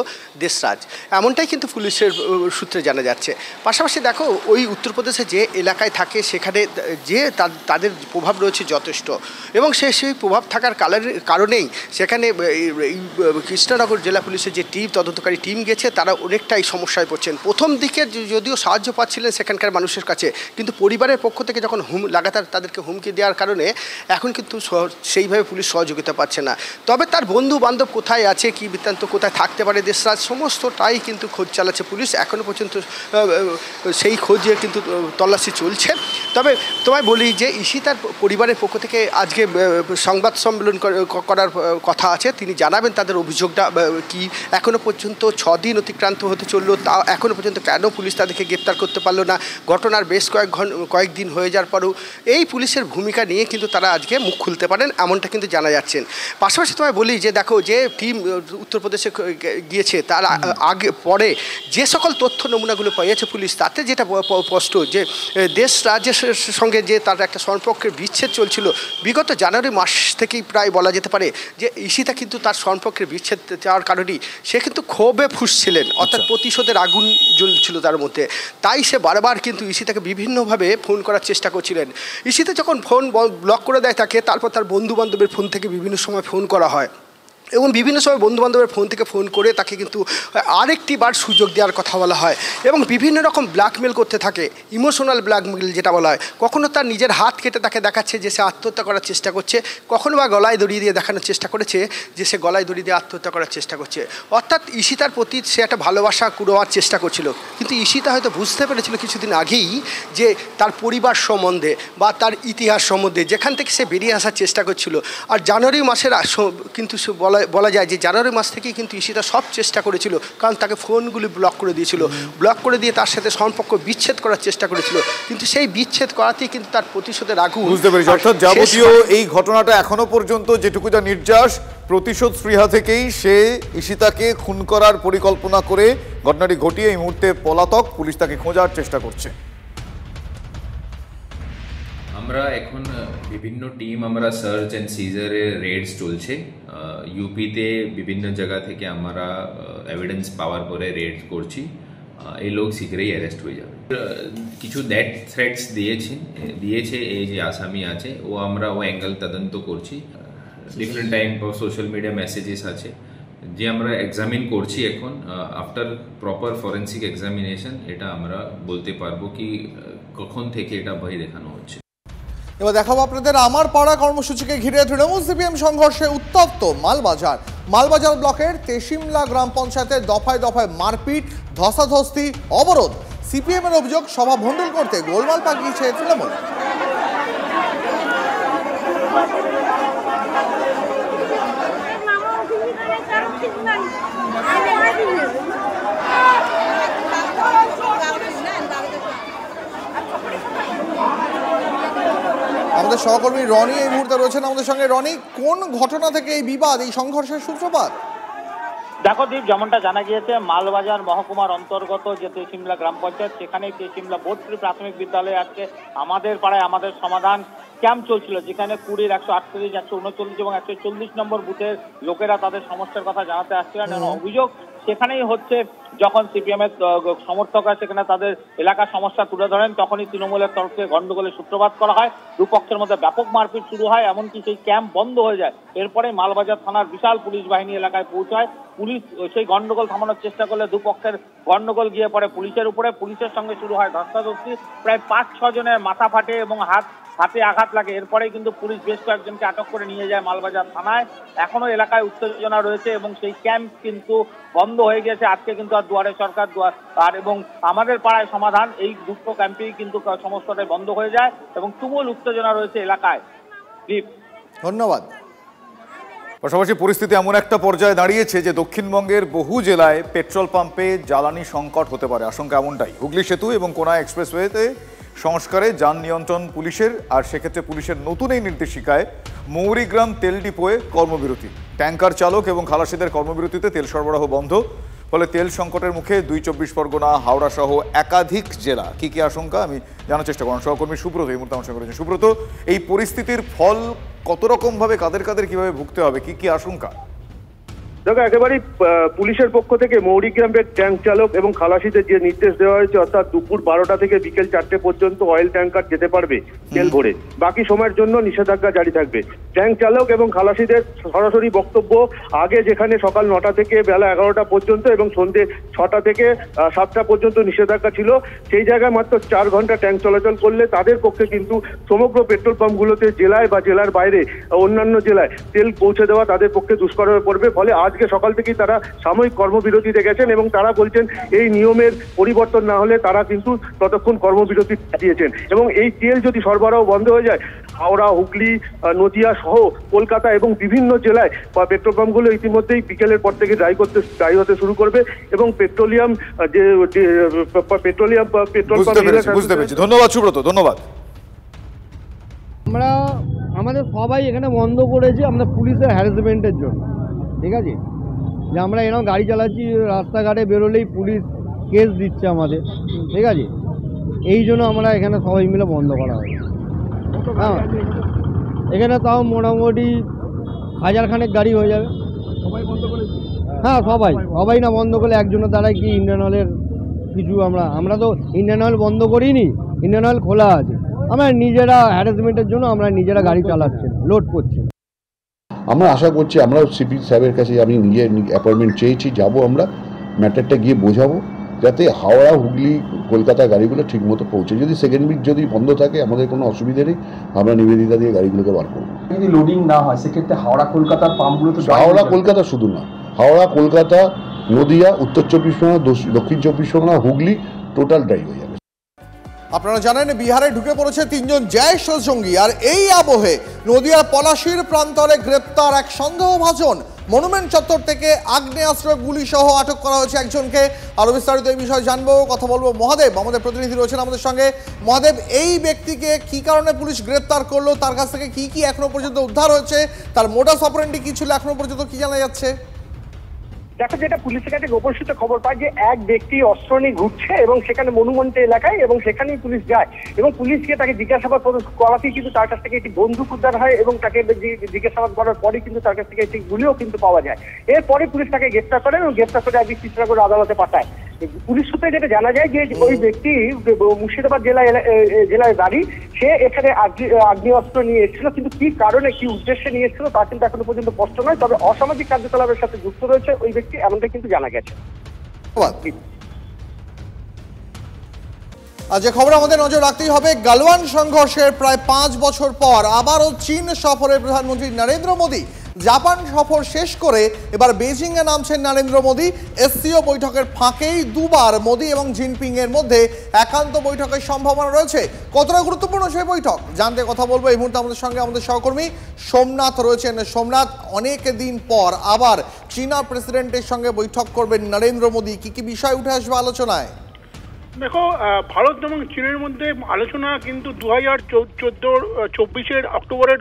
দেশরাজ, এমনটাই কিন্তু পুলিশের সূত্রে জানা যাচ্ছে। পাশাপাশি দেখো, ওই উত্তরপ্রদেশে যে এলাকায় থাকে সেখানে যে তাদের প্রভাব রয়েছে যথেষ্ট, এবং সেই প্রভাব থাকার কারণেই সেখানে কৃষ্ণনগর জেলা পুলিশের যে তদন্তকারী টিম গেছে, তারা অনেকটাই সমস্যায় পড়ছেন। প্রথম দিকে যদিও সাহায্য পাচ্ছিলেন সেখানকার মানুষের কাছে, কিন্তু পরিবারের পক্ষ থেকে যখন লাগাতার তাদেরকে হুমকি দেওয়ার কারণে এখন কিন্তু সেইভাবে পুলিশ সহযোগিতা পাচ্ছে না। তবে তার বন্ধু বান্ধব কোথায় আছে, কি বৃত্তান্ত, কোথায় থাকতে পারে দেশরাজ, সমস্তটাই কিন্তু খোঁজ চালাচ্ছে পুলিশ। এখনও পর্যন্ত সেই খোঁজে কিন্তু তল্লাশি চলছে। তবে তোমায় বলি যে ঈশিতার পরিবারের পক্ষ থেকে আজকে সংবাদ সম্মেলন করার কথা আছে। তিনি জানাবেন তাদের অভিযোগটা কি, এখনও পর্যন্ত 6 দিন অতিক্রান্ত হতে চললো, তা এখনও পর্যন্ত কেন পুলিশ তাদেরকে গ্রেপ্তার করতে পারলো না। ঘটনার বেশ কয়েকদিন হয়ে যাওয়ার পরেও এই পুলিশের ভূমিকা নিয়ে কিন্তু তারা আজকে মুখ খুলতে পারেন, এমনটা কিন্তু জানা যাচ্ছেন। পাশাপাশি তোমায় বলি যে দেখো, যে টিম উত্তরপ্রদেশে গিয়েছে তার আগে পরে যে সকল তথ্য নমুনাগুলো পেয়েছে পুলিশ, তাতে যেটা স্পষ্ট যে দেশরাজের সঙ্গে যে তার একটা সম্পর্কের বিচ্ছেদ চলছিল বিগত জানুয়ারি মাস থেকেই প্রায় বলা যেতে পারে, যে ঈশিতা কিন্তু তার সম্পর্কের বিচ্ছেদ যাওয়ার কারণেই সে কিন্তু ক্ষোভে ফুঁসছিলেন, অর্থাৎ প্রতিশোধের আগুন জ্বলছিল তার মধ্যে। তাই সে বারবার কিন্তু ঈশিতাকে বিভিন্নভাবে ফোন করার চেষ্টা করছিলেন। ঈশিতা যখন ফোন ব্লক করে দেয় তাকে, তারপর তার বন্ধু বান্ধবের ফোন থেকে বিভিন্ন সময় ফোন করা হয় এবং বিভিন্ন সময় বন্ধুবান্ধবের ফোন থেকে ফোন করে তাকে কিন্তু আরেকটি বার সুযোগ দেওয়ার কথা বলা হয় এবং বিভিন্ন রকম ব্ল্যাকমেল করতে থাকে, ইমোশনাল ব্ল্যাকমেল যেটা বলা হয়। কখনো তার নিজের হাত কেটে তাকে দেখাচ্ছে যে সে আত্মহত্যা করার চেষ্টা করছে, কখনো বা গলায় দড়ি দিয়ে দেখানোর চেষ্টা করেছে যে সে গলায় দড়ি দিয়ে আত্মহত্যা করার চেষ্টা করছে। অর্থাৎ ঈশিতার প্রতি সে একটা ভালোবাসা কুড়োয়ার চেষ্টা করছিল, কিন্তু ঈশিতা হয়তো বুঝতে পেরেছিল কিছুদিন আগেই যে তার পরিবার সম্বন্ধে বা তার ইতিহাস সম্বন্ধে, যেখান থেকে সে বেরিয়ে আসার চেষ্টা করছিল। আর জানুয়ারি মাসের কিন্তু সে বলা যায় যে জানুয়ারি মাস থেকেই কিন্তু ঈশিতা সব চেষ্টা করেছিল, কারণ তাকে ফোনগুলি ব্লক করে দিয়েছিল, ব্লক করে দিয়ে তার সাথে সম্পর্ক বিচ্ছেদ করার চেষ্টা করেছিল, কিন্তু সেই বিচ্ছেদ করাতেই কিন্তু তার প্রতিশোধের আগুন। বুঝতে পেরেছি, অর্থাৎ যাবতীয় এই ঘটনাটা এখনো পর্যন্ত যেটুকু যা নির্যাস, প্রতিশোধ স্পৃহা থেকেই সে ঈশিতাকে খুন করার পরিকল্পনা করে ঘটনাটি ঘটিয়ে এই মুহূর্তে পলাতক। পুলিশ তাকে খোঁজার চেষ্টা করছে। আমরা এখন বিভিন্ন টিম আমরা সার্চ অ্যান্ড সিজারে রেডস চলছে। ইউপিতে বিভিন্ন জায়গা থেকে আমরা এভিডেন্স পাওয়ার পরে রেড করছি। এই লোক শীঘ্রই অ্যারেস্ট হয়ে যাবে। কিছু ডেথ থ্রেটস দিয়েছে এই যে আসামি আছে, ও আমরা ও অ্যাঙ্গেল তদন্ত করছি। Different type of social media messages আছে যে আমরা এক্সামিন করছি এখন। আফটার প্রপার ফরেন্সিক এক্সামিনেশন এটা আমরা বলতে পারবো কি কখন থেকে এটা ভয় দেখানো হচ্ছে। এবার দেখাবো আপনাদের আমার পাড়া কর্মসূচিকে ঘিরে তৃণমূল সিপিএম সংঘর্ষে উত্তপ্ত মালবাজার ব্লকের তেশিমলা গ্রাম পঞ্চায়েতের দফায় দফায় মারপিট, ধস্তাধস্তি, অবরোধ। সিপিএম এর অভিযোগ সভা ভণ্ডুল করতে গোলমাল পাকিয়েছে তৃণমূল। আমাদের সহকর্মী রনি এই মুহূর্তে রয়েছেন আমাদের সঙ্গে। রনি, কোন ঘটনা থেকে এই বিবাদ, এই সংঘর্ষের সূত্রপাত? দেখো দীপ, যেমনটা জানা গিয়েছে মালবাজার মহকুমার অন্তর্গত যে তেশিমলা গ্রাম পঞ্চায়েত, সেখানে তেশিমলা বোর্ডশ্রী প্রাথমিক বিদ্যালয়ে আজকে আমাদের পাড়ায় আমাদের সমাধান ক্যাম্প চলছিল, যেখানে 20, 138, 139 এবং 140 নম্বর বুথের লোকেরা তাদের সমস্যার কথা জানাতে আসছিলেন। অভিযোগ সেখানেই হচ্ছে যখন সিপিএম এর সমর্থকরা সেখানে তাদের এলাকার সমস্যা তুলে ধরেন, তখনই তৃণমূলের তরফ থেকে গন্ডগোলের সূত্রপাত করা হয়, দুপক্ষের মধ্যে ব্যাপক মারপিট শুরু হয়, এমনকি সেই ক্যাম্প বন্ধ হয়ে যায়। এরপরে মালবাজার থানার বিশাল পুলিশ বাহিনী এলাকায় পৌঁছায়। পুলিশ সেই গন্ডগোল থামানোর চেষ্টা করলে দুপক্ষের গন্ডগোল গিয়ে পড়ে পুলিশের উপরে। পুলিশের সঙ্গে শুরু হয় ধস্তাধস্তি, প্রায় 5-6 জনের মাথা ফাটে এবং হাতে আঘাত লাগে। এরপরে কিন্তু পুলিশ বেশ কয়েকজনকে আটক করে নিয়ে যায় মালবাজার থানায়। এখনো এলাকায় উত্তেজনা রয়েছে এবং সেই ক্যাম্প কিন্তু বন্ধ হয়ে গেছে। আজকে কিন্তু আর দুয়ারে সরকার আর এবং আমাদের পাড়ায় সমাধান, এই দুটো ক্যাম্পেই কিন্তু সমস্তটাই বন্ধ হয়ে যায় এবং তুমুল উত্তেজনা রয়েছে এলাকায়। ধন্যবাদ। পাশাপাশি পরিস্থিতি এমন একটা পর্যায়ে দাঁড়িয়েছে যে দক্ষিণবঙ্গের বহু জেলায় পেট্রোল পাম্পে জ্বালানি সংকট হতে পারে, আশঙ্কা এমনটাই। হুগলি সেতু এবং কোনা এক্সপ্রেসওয়েতে সংস্কারে যান নিয়ন্ত্রণ পুলিশের, আর সেক্ষেত্রে পুলিশের নতুন এই নির্দেশিকায় মৌরিগ্রাম তেল ডিপোয়ে কর্মবিরতি। ট্যাঙ্কার চালক এবং খালাসিদের কর্মবিরতিতে তেল সরবরাহ বন্ধ, ফলে তেল সংকটের মুখে 2 চব্বিশ পরগনা, হাওড়া সহ একাধিক জেলা। কি কি আশঙ্কা আমি জানার চেষ্টা করলাম। সহকর্মী সুব্রত এই মুহূর্তে আমার সঙ্গে রয়েছেন। সুব্রত, এই পরিস্থিতির ফল কত রকম ভাবে কাদের কিভাবে ভুগতে হবে, কি কি আশঙ্কা? দেখো, একেবারেই পুলিশের পক্ষ থেকে মৌরিগ্রামের ট্যাঙ্ক চালক এবং খালাসিদের যে নির্দেশ দেওয়া হয়েছে, অর্থাৎ দুপুর 12টা থেকে বিকেল 4টে পর্যন্ত অয়েল ট্যাঙ্কার যেতে পারবে তেল ভরে, বাকি সময়ের জন্য নিষেধাজ্ঞা জারি থাকবে। ট্যাঙ্ক চালক এবং খালাসিদের সরাসরি বক্তব্য, আগে যেখানে সকাল 9টা থেকে বেলা 11টা পর্যন্ত এবং সন্ধ্যে 6টা থেকে 7টা পর্যন্ত নিষেধাজ্ঞা ছিল, সেই জায়গায় মাত্র 4 ঘন্টা ট্যাঙ্ক চলাচল করলে তাদের পক্ষে কিন্তু সমগ্র পেট্রোল পাম্পগুলোতে জেলায় বা জেলার বাইরে অন্যান্য জেলায় তেল পৌঁছে দেওয়া তাদের পক্ষে দুষ্কর হয়ে পড়বে। ফলে আজকে সকাল থেকেই তারা সাময়িক কর্মবিরতিতে গেছেন এবং তারা বলছেন এই নিয়মের পরিবর্তন না হলে তারা কিন্তু ততক্ষণ কর্মবিরতি দিয়েছেন। এবং এই তেল যদি সরবরাহ বন্ধ হয়ে যায়, হাওড়া, হুগলি, নদিয়া সহ কলকাতা এবং বিভিন্ন জেলায় পেট্রোল পাম্পগুলো ইতিমধ্যেই বিকেলের পর থেকে ড্রাই হতে শুরু করবে এবং পেট্রোল বুঝতে পেরেছি। ধন্যবাদ সুব্রত, ধন্যবাদ। আমরা আমাদের সবাই এখানে বন্ধ করেছি আমরা পুলিশের হ্যারাসমেন্টের জন্য, ঠিক আছে? যে আমরা এরকম গাড়ি চালাচ্ছি, রাস্তাঘাটে বেরোলেই পুলিশ কেস দিচ্ছে আমাদের, ঠিক আছে? এই জন্য আমরা এখানে সবাই মিলে বন্ধ করা হয়। হ্যাঁ, এখানে তাও মোটামুটি 1000 খানেক গাড়ি হয়ে যাবে। হ্যাঁ, সবাই না বন্ধ করলে একজনের দ্বারাই কি ইন্ডিয়ান অয়েলের কিছু আমরা তো ইন্ডিয়ান অয়েল বন্ধ করিনি, ইন্ডিয়ান অয়েল খোলা আছে। আমরা নিজেরা হ্যারাসমেন্টের জন্য আমরা নিজেরা গাড়ি চালাচ্ছি, লোড করছি। আমরা আশা করছি, আমরা সিপি সাহেবের কাছে আমি নিজে অ্যাপয়েন্টমেন্ট চেয়েছি, যাব আমরা ম্যাটারটা গিয়ে বোঝাবো যাতে হাওড়া, হুগলি, কলকাতা গাড়িগুলো ঠিকমতো পৌঁছে। যদি সেকেন্ড উইক যদি বন্ধ থাকে আমাদের কোনো অসুবিধা নেই, আমরা নিবেদিতা দিয়ে গাড়িগুলোকে বার করবো। যদি লোডিং না হয় সেক্ষেত্রে হাওড়া কলকাতার পাম্পগুলো তো হাওড়া কলকাতা শুধু না, হাওড়া, কলকাতা, নদিয়া, উত্তর 24 পরগনা, দক্ষিণ 24 পরগনা, হুগলি টোটাল ড্রাই হয়ে যাবে। আপনারা জানেন বিহারে ঢুকে পড়েছে 3 জন জৈশ জঙ্গি, আর এই আবহে নদিয়ার পলাশীর প্রান্তরে গ্রেপ্তার এক সন্দেহভাজন। মনুমেন্ট চত্বর থেকে আগ্নেয়াস্ত্র, গুলি সহ আটক করা হয়েছে একজনকে। আরো বিস্তারিত এই বিষয়ে জানবো, কথা বলবো মহাদেব, আমাদের প্রতিনিধি রয়েছেন আমাদের সঙ্গে। মহাদেব, এই ব্যক্তিকে কি কারণে পুলিশ গ্রেপ্তার করলো, তার কাছ থেকে কি কি এখনো পর্যন্ত উদ্ধার হয়েছে, তার মোডাস অপারেন্ডি কি ছিল এখনো পর্যন্ত কি জানা যাচ্ছে? দেখো, যেটা পুলিশের কাছে গোপন সূত্রে খবর পায় যে এক ব্যক্তি অস্ত্র নিয়ে ঘুরছে এবং সেখানে মনুমেন্ট এলাকায়, এবং সেখানেই পুলিশ যায় এবং পুলিশকে তাকে জিজ্ঞাসাবাদ করাতেই কিন্তু তার কাছ থেকে একটি বন্দুক উদ্ধার হয় এবং তাকে জিজ্ঞাসাবাদ করার পরেই কিন্তু তার কাছ থেকে একটি গুলিও কিন্তু পাওয়া যায়। এরপরে পুলিশ তাকে গ্রেফতার করে এবং গ্রেফতার করে আজকে কৃষ্ণনগর আদালতে পাঠায়। পুলিশ সূত্রে যেটা জানা যায় যে ওই ব্যক্তি মুর্শিদাবাদ জেলায় বাড়ি, সে এখানে আগ্নেয়াস্ত্র নিয়ে এসেছিল, কিন্তু কি কারণে কি উদ্দেশ্যে নিয়ে এসেছিল তা কিন্তু এখনো পর্যন্ত স্পষ্ট নয়। তবে অসামাজিক কার্যকলাপের সাথে যুক্ত রয়েছে ওই ব্যক্তি, এমনটা কিন্তু জানা গেছে। আজ যে খবর আমাদের নজর রাখতেই হবে, গালওয়ান সংঘর্ষের প্রায় 5 বছর পর আবারও চীন সফরে প্রধানমন্ত্রী নরেন্দ্র মোদী। জাপান সফর শেষ করে এবার বেজিং এ নামছেন নরেন্দ্র মোদী। এসসিও বৈঠকের ফাঁকেই দুবার মোদী এবং জিনপিং এর মধ্যে একান্ত বৈঠকের সম্ভাবনা রয়েছে। কতটা গুরুত্বপূর্ণ সেই বৈঠক জানতে কথা বলবো এই মুহূর্তে আমাদের সঙ্গে আমাদের সহকর্মী সোমনাথ রয়েছেন। সোমনাথ, অনেক দিন পর আবার চীনা প্রেসিডেন্টের সঙ্গে বৈঠক করবেন নরেন্দ্র মোদী, কি কি বিষয় উঠে আসবে আলোচনায়? দেখো, ভারত এবং চীনের মধ্যে আলোচনা কিন্তু 2024 অক্টোবরের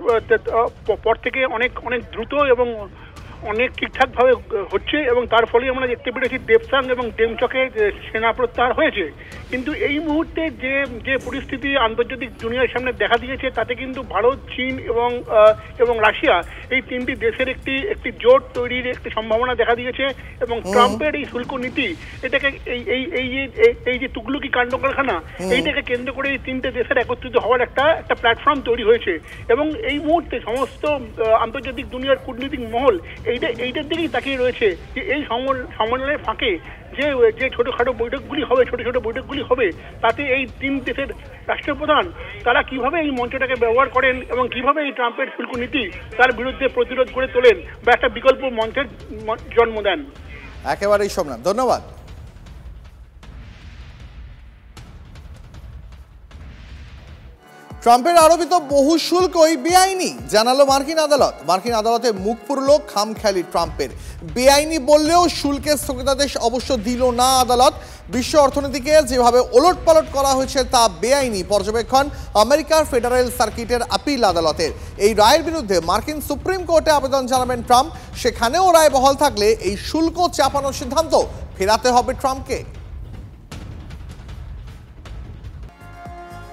পর থেকে অনেক দ্রুত এবং অনেক ঠিকঠাকভাবে হচ্ছে এবং তার ফলে আমরা দেখতে পেরেছি দেবসাং এবং ডেমচকে সেনা প্রত্যাহার হয়েছে। কিন্তু এই মুহূর্তে যে পরিস্থিতি আন্তর্জাতিক দুনিয়ার সামনে দেখা দিয়েছে তাতে কিন্তু ভারত, চীন এবং রাশিয়া এই তিনটি দেশের একটি জোট তৈরির একটি সম্ভাবনা দেখা দিয়েছে এবং ট্রাম্পের এই শুল্ক নীতি এটাকে এই যে তুগলুকি কাণ্ড কারখানা এইটাকে কেন্দ্র করে এই তিনটে দেশের একত্রিত হওয়ার একটা প্ল্যাটফর্ম তৈরি হয়েছে এবং এই মুহূর্তে সমস্ত আন্তর্জাতিক দুনিয়ার কূটনীতিক মহল এইটার দিকেই তাকিয়ে রয়েছে যে এই সম্মেলনের ফাঁকে যে ছোটখাটো বৈঠকগুলি হবে তাতে এই তিন দেশের রাষ্ট্রপ্রধান তারা কিভাবে এই মঞ্চটাকে ব্যবহার করেন এবং কিভাবে এই ট্রাম্পের শুল্ক নীতি তার বিরুদ্ধে প্রতিরোধ করে তোলেন বা একটা বিকল্প মঞ্চের জন্ম দেন। একেবারেই সোমনাথ, ধন্যবাদ। ট্রাম্পের আরোপিত বহু শুল্কই বেআইনি জানালো মার্কিন আদালত। মার্কিন আদালতে মুখ পুরল খামখেয়ালি ট্রাম্পের। বেআইনি বললেও শুল্কের স্থগিতাদেশ অবশ্য দিল না আদালত। বিশ্ব অর্থনীতিকে যেভাবে ওলটপালট করা হয়েছে তা বেআইনি পর্যবেক্ষণ আমেরিকার ফেডারেল সার্কিটের আপিল আদালতের। এই রায়ের বিরুদ্ধে মার্কিন সুপ্রিম কোর্টে আবেদন জানাবেন ট্রাম্প। সেখানেও রায় বহাল থাকলে এই শুল্ক চাপানোর সিদ্ধান্ত ফেরাতে হবে ট্রাম্পকে।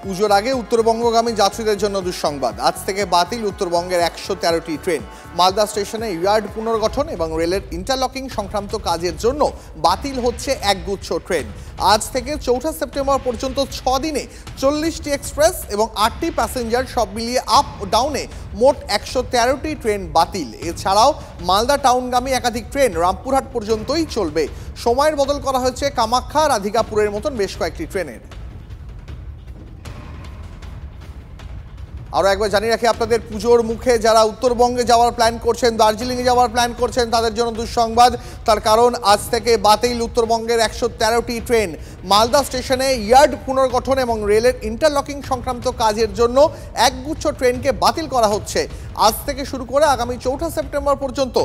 পুজোর আগে উত্তরবঙ্গগামী যাত্রীদের জন্য দুঃসংবাদ। আজ থেকে বাতিল উত্তরবঙ্গের ১১৩টি ট্রেন। মালদা স্টেশনে ইয়ার্ড পুনর্গঠন এবং রেলের ইন্টারলকিং সংক্রান্ত কাজের জন্য বাতিল হচ্ছে একগুচ্ছ ট্রেন। আজ থেকে ৪ সেপ্টেম্বর পর্যন্ত ৬ দিনে ৪০টি এক্সপ্রেস এবং ৮টি প্যাসেঞ্জার সব মিলিয়ে আপ ডাউনে মোট ১১৩টি ট্রেন বাতিল। এছাড়াও মালদা টাউনগামী একাধিক ট্রেন রামপুরহাট পর্যন্তই চলবে। সময়ের বদল করা হয়েছে কামাখ্যা, রাধিকাপুরের মতন বেশ কয়েকটি ট্রেনের। আরও একবার জানিয়ে রাখি আপনাদের, পুজোর মুখে যারা উত্তরবঙ্গে যাওয়ার প্ল্যান করছেন, দার্জিলিংয়ে যাওয়ার প্ল্যান করছেন, তাদের জন্য দুঃসংবাদ। তার কারণ আজ থেকে বাতিল উত্তরবঙ্গের ১১৩টি ট্রেন। মালদা স্টেশনে ইয়ার্ড পুনর্গঠন এবং রেলের ইন্টারলকিং সংক্রান্ত কাজের জন্য একগুচ্ছ ট্রেনকে বাতিল করা হচ্ছে। আজ থেকে শুরু করে আগামী ৪ সেপ্টেম্বর পর্যন্ত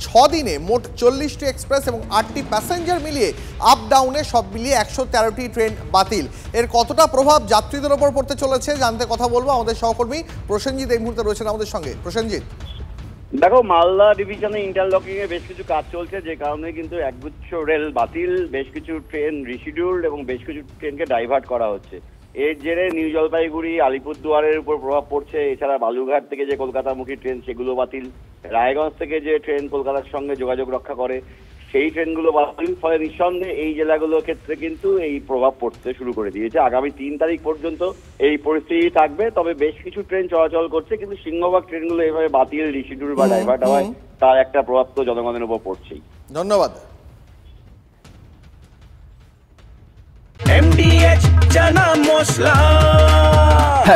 ৬ দিনে মোট ৪০টি এক্সপ্রেস এবং ৮টি প্যাসেঞ্জার মিলিয়ে আপ ডাউনে সব মিলিয়ে ১১৩টি ট্রেন বাতিল। এর কতটা প্রভাব যাত্রীদের ওপর পড়তে চলেছে জানতে কথা বলবো আমাদের সহকর্মী প্রসেনজিৎ এই মুহূর্তে রয়েছেন আমাদের সঙ্গে। প্রসেনজিৎ, দেখো, মালদা ডিভিশনে ইন্টারলকিং এ বেশ কিছু কাজ চলছে, যে কারণে কিন্তু একগুচ্ছ রেল বাতিল, বেশ কিছু ট্রেন রিশিডিউলড এবং বেশ কিছু ট্রেনকে ডাইভার্ট করা হচ্ছে। এর জেরে নিউ জলপাইগুড়ি, আলিপুরদুয়ারের উপর প্রভাব পড়ছে। এছাড়া বালুরঘাট থেকে যে কলকাতামুখী ট্রেন সেগুলো বাতিল। রায়গঞ্জ থেকে যে ট্রেন কলকাতার সঙ্গে যোগাযোগ রক্ষা করে সেই ট্রেনগুলো বাতিল। ফলে নিঃসন্দেহে এই জেলাগুলোর ক্ষেত্রে কিন্তু এই প্রভাব পড়তে শুরু করে দিয়েছে। আগামী ৩ তারিখ পর্যন্ত এই পরিস্থিতি থাকবে। তবে বেশ কিছু ট্রেন চলাচল করছে, কিন্তু সিংহভাগ ট্রেনগুলো এভাবে বাতিল, রিশিডিউল বা ডাইভার্ট হয়, তার একটা প্রভাব তো জনগণের উপর পড়ছেই। ধন্যবাদ। MDH চানা মশলা,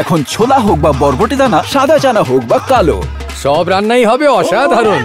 এখন ছোলা হোক বা বরবটি দানা, সাদা চানা হোক বা কালো, সব রান্নাই হবে অসাধারণ।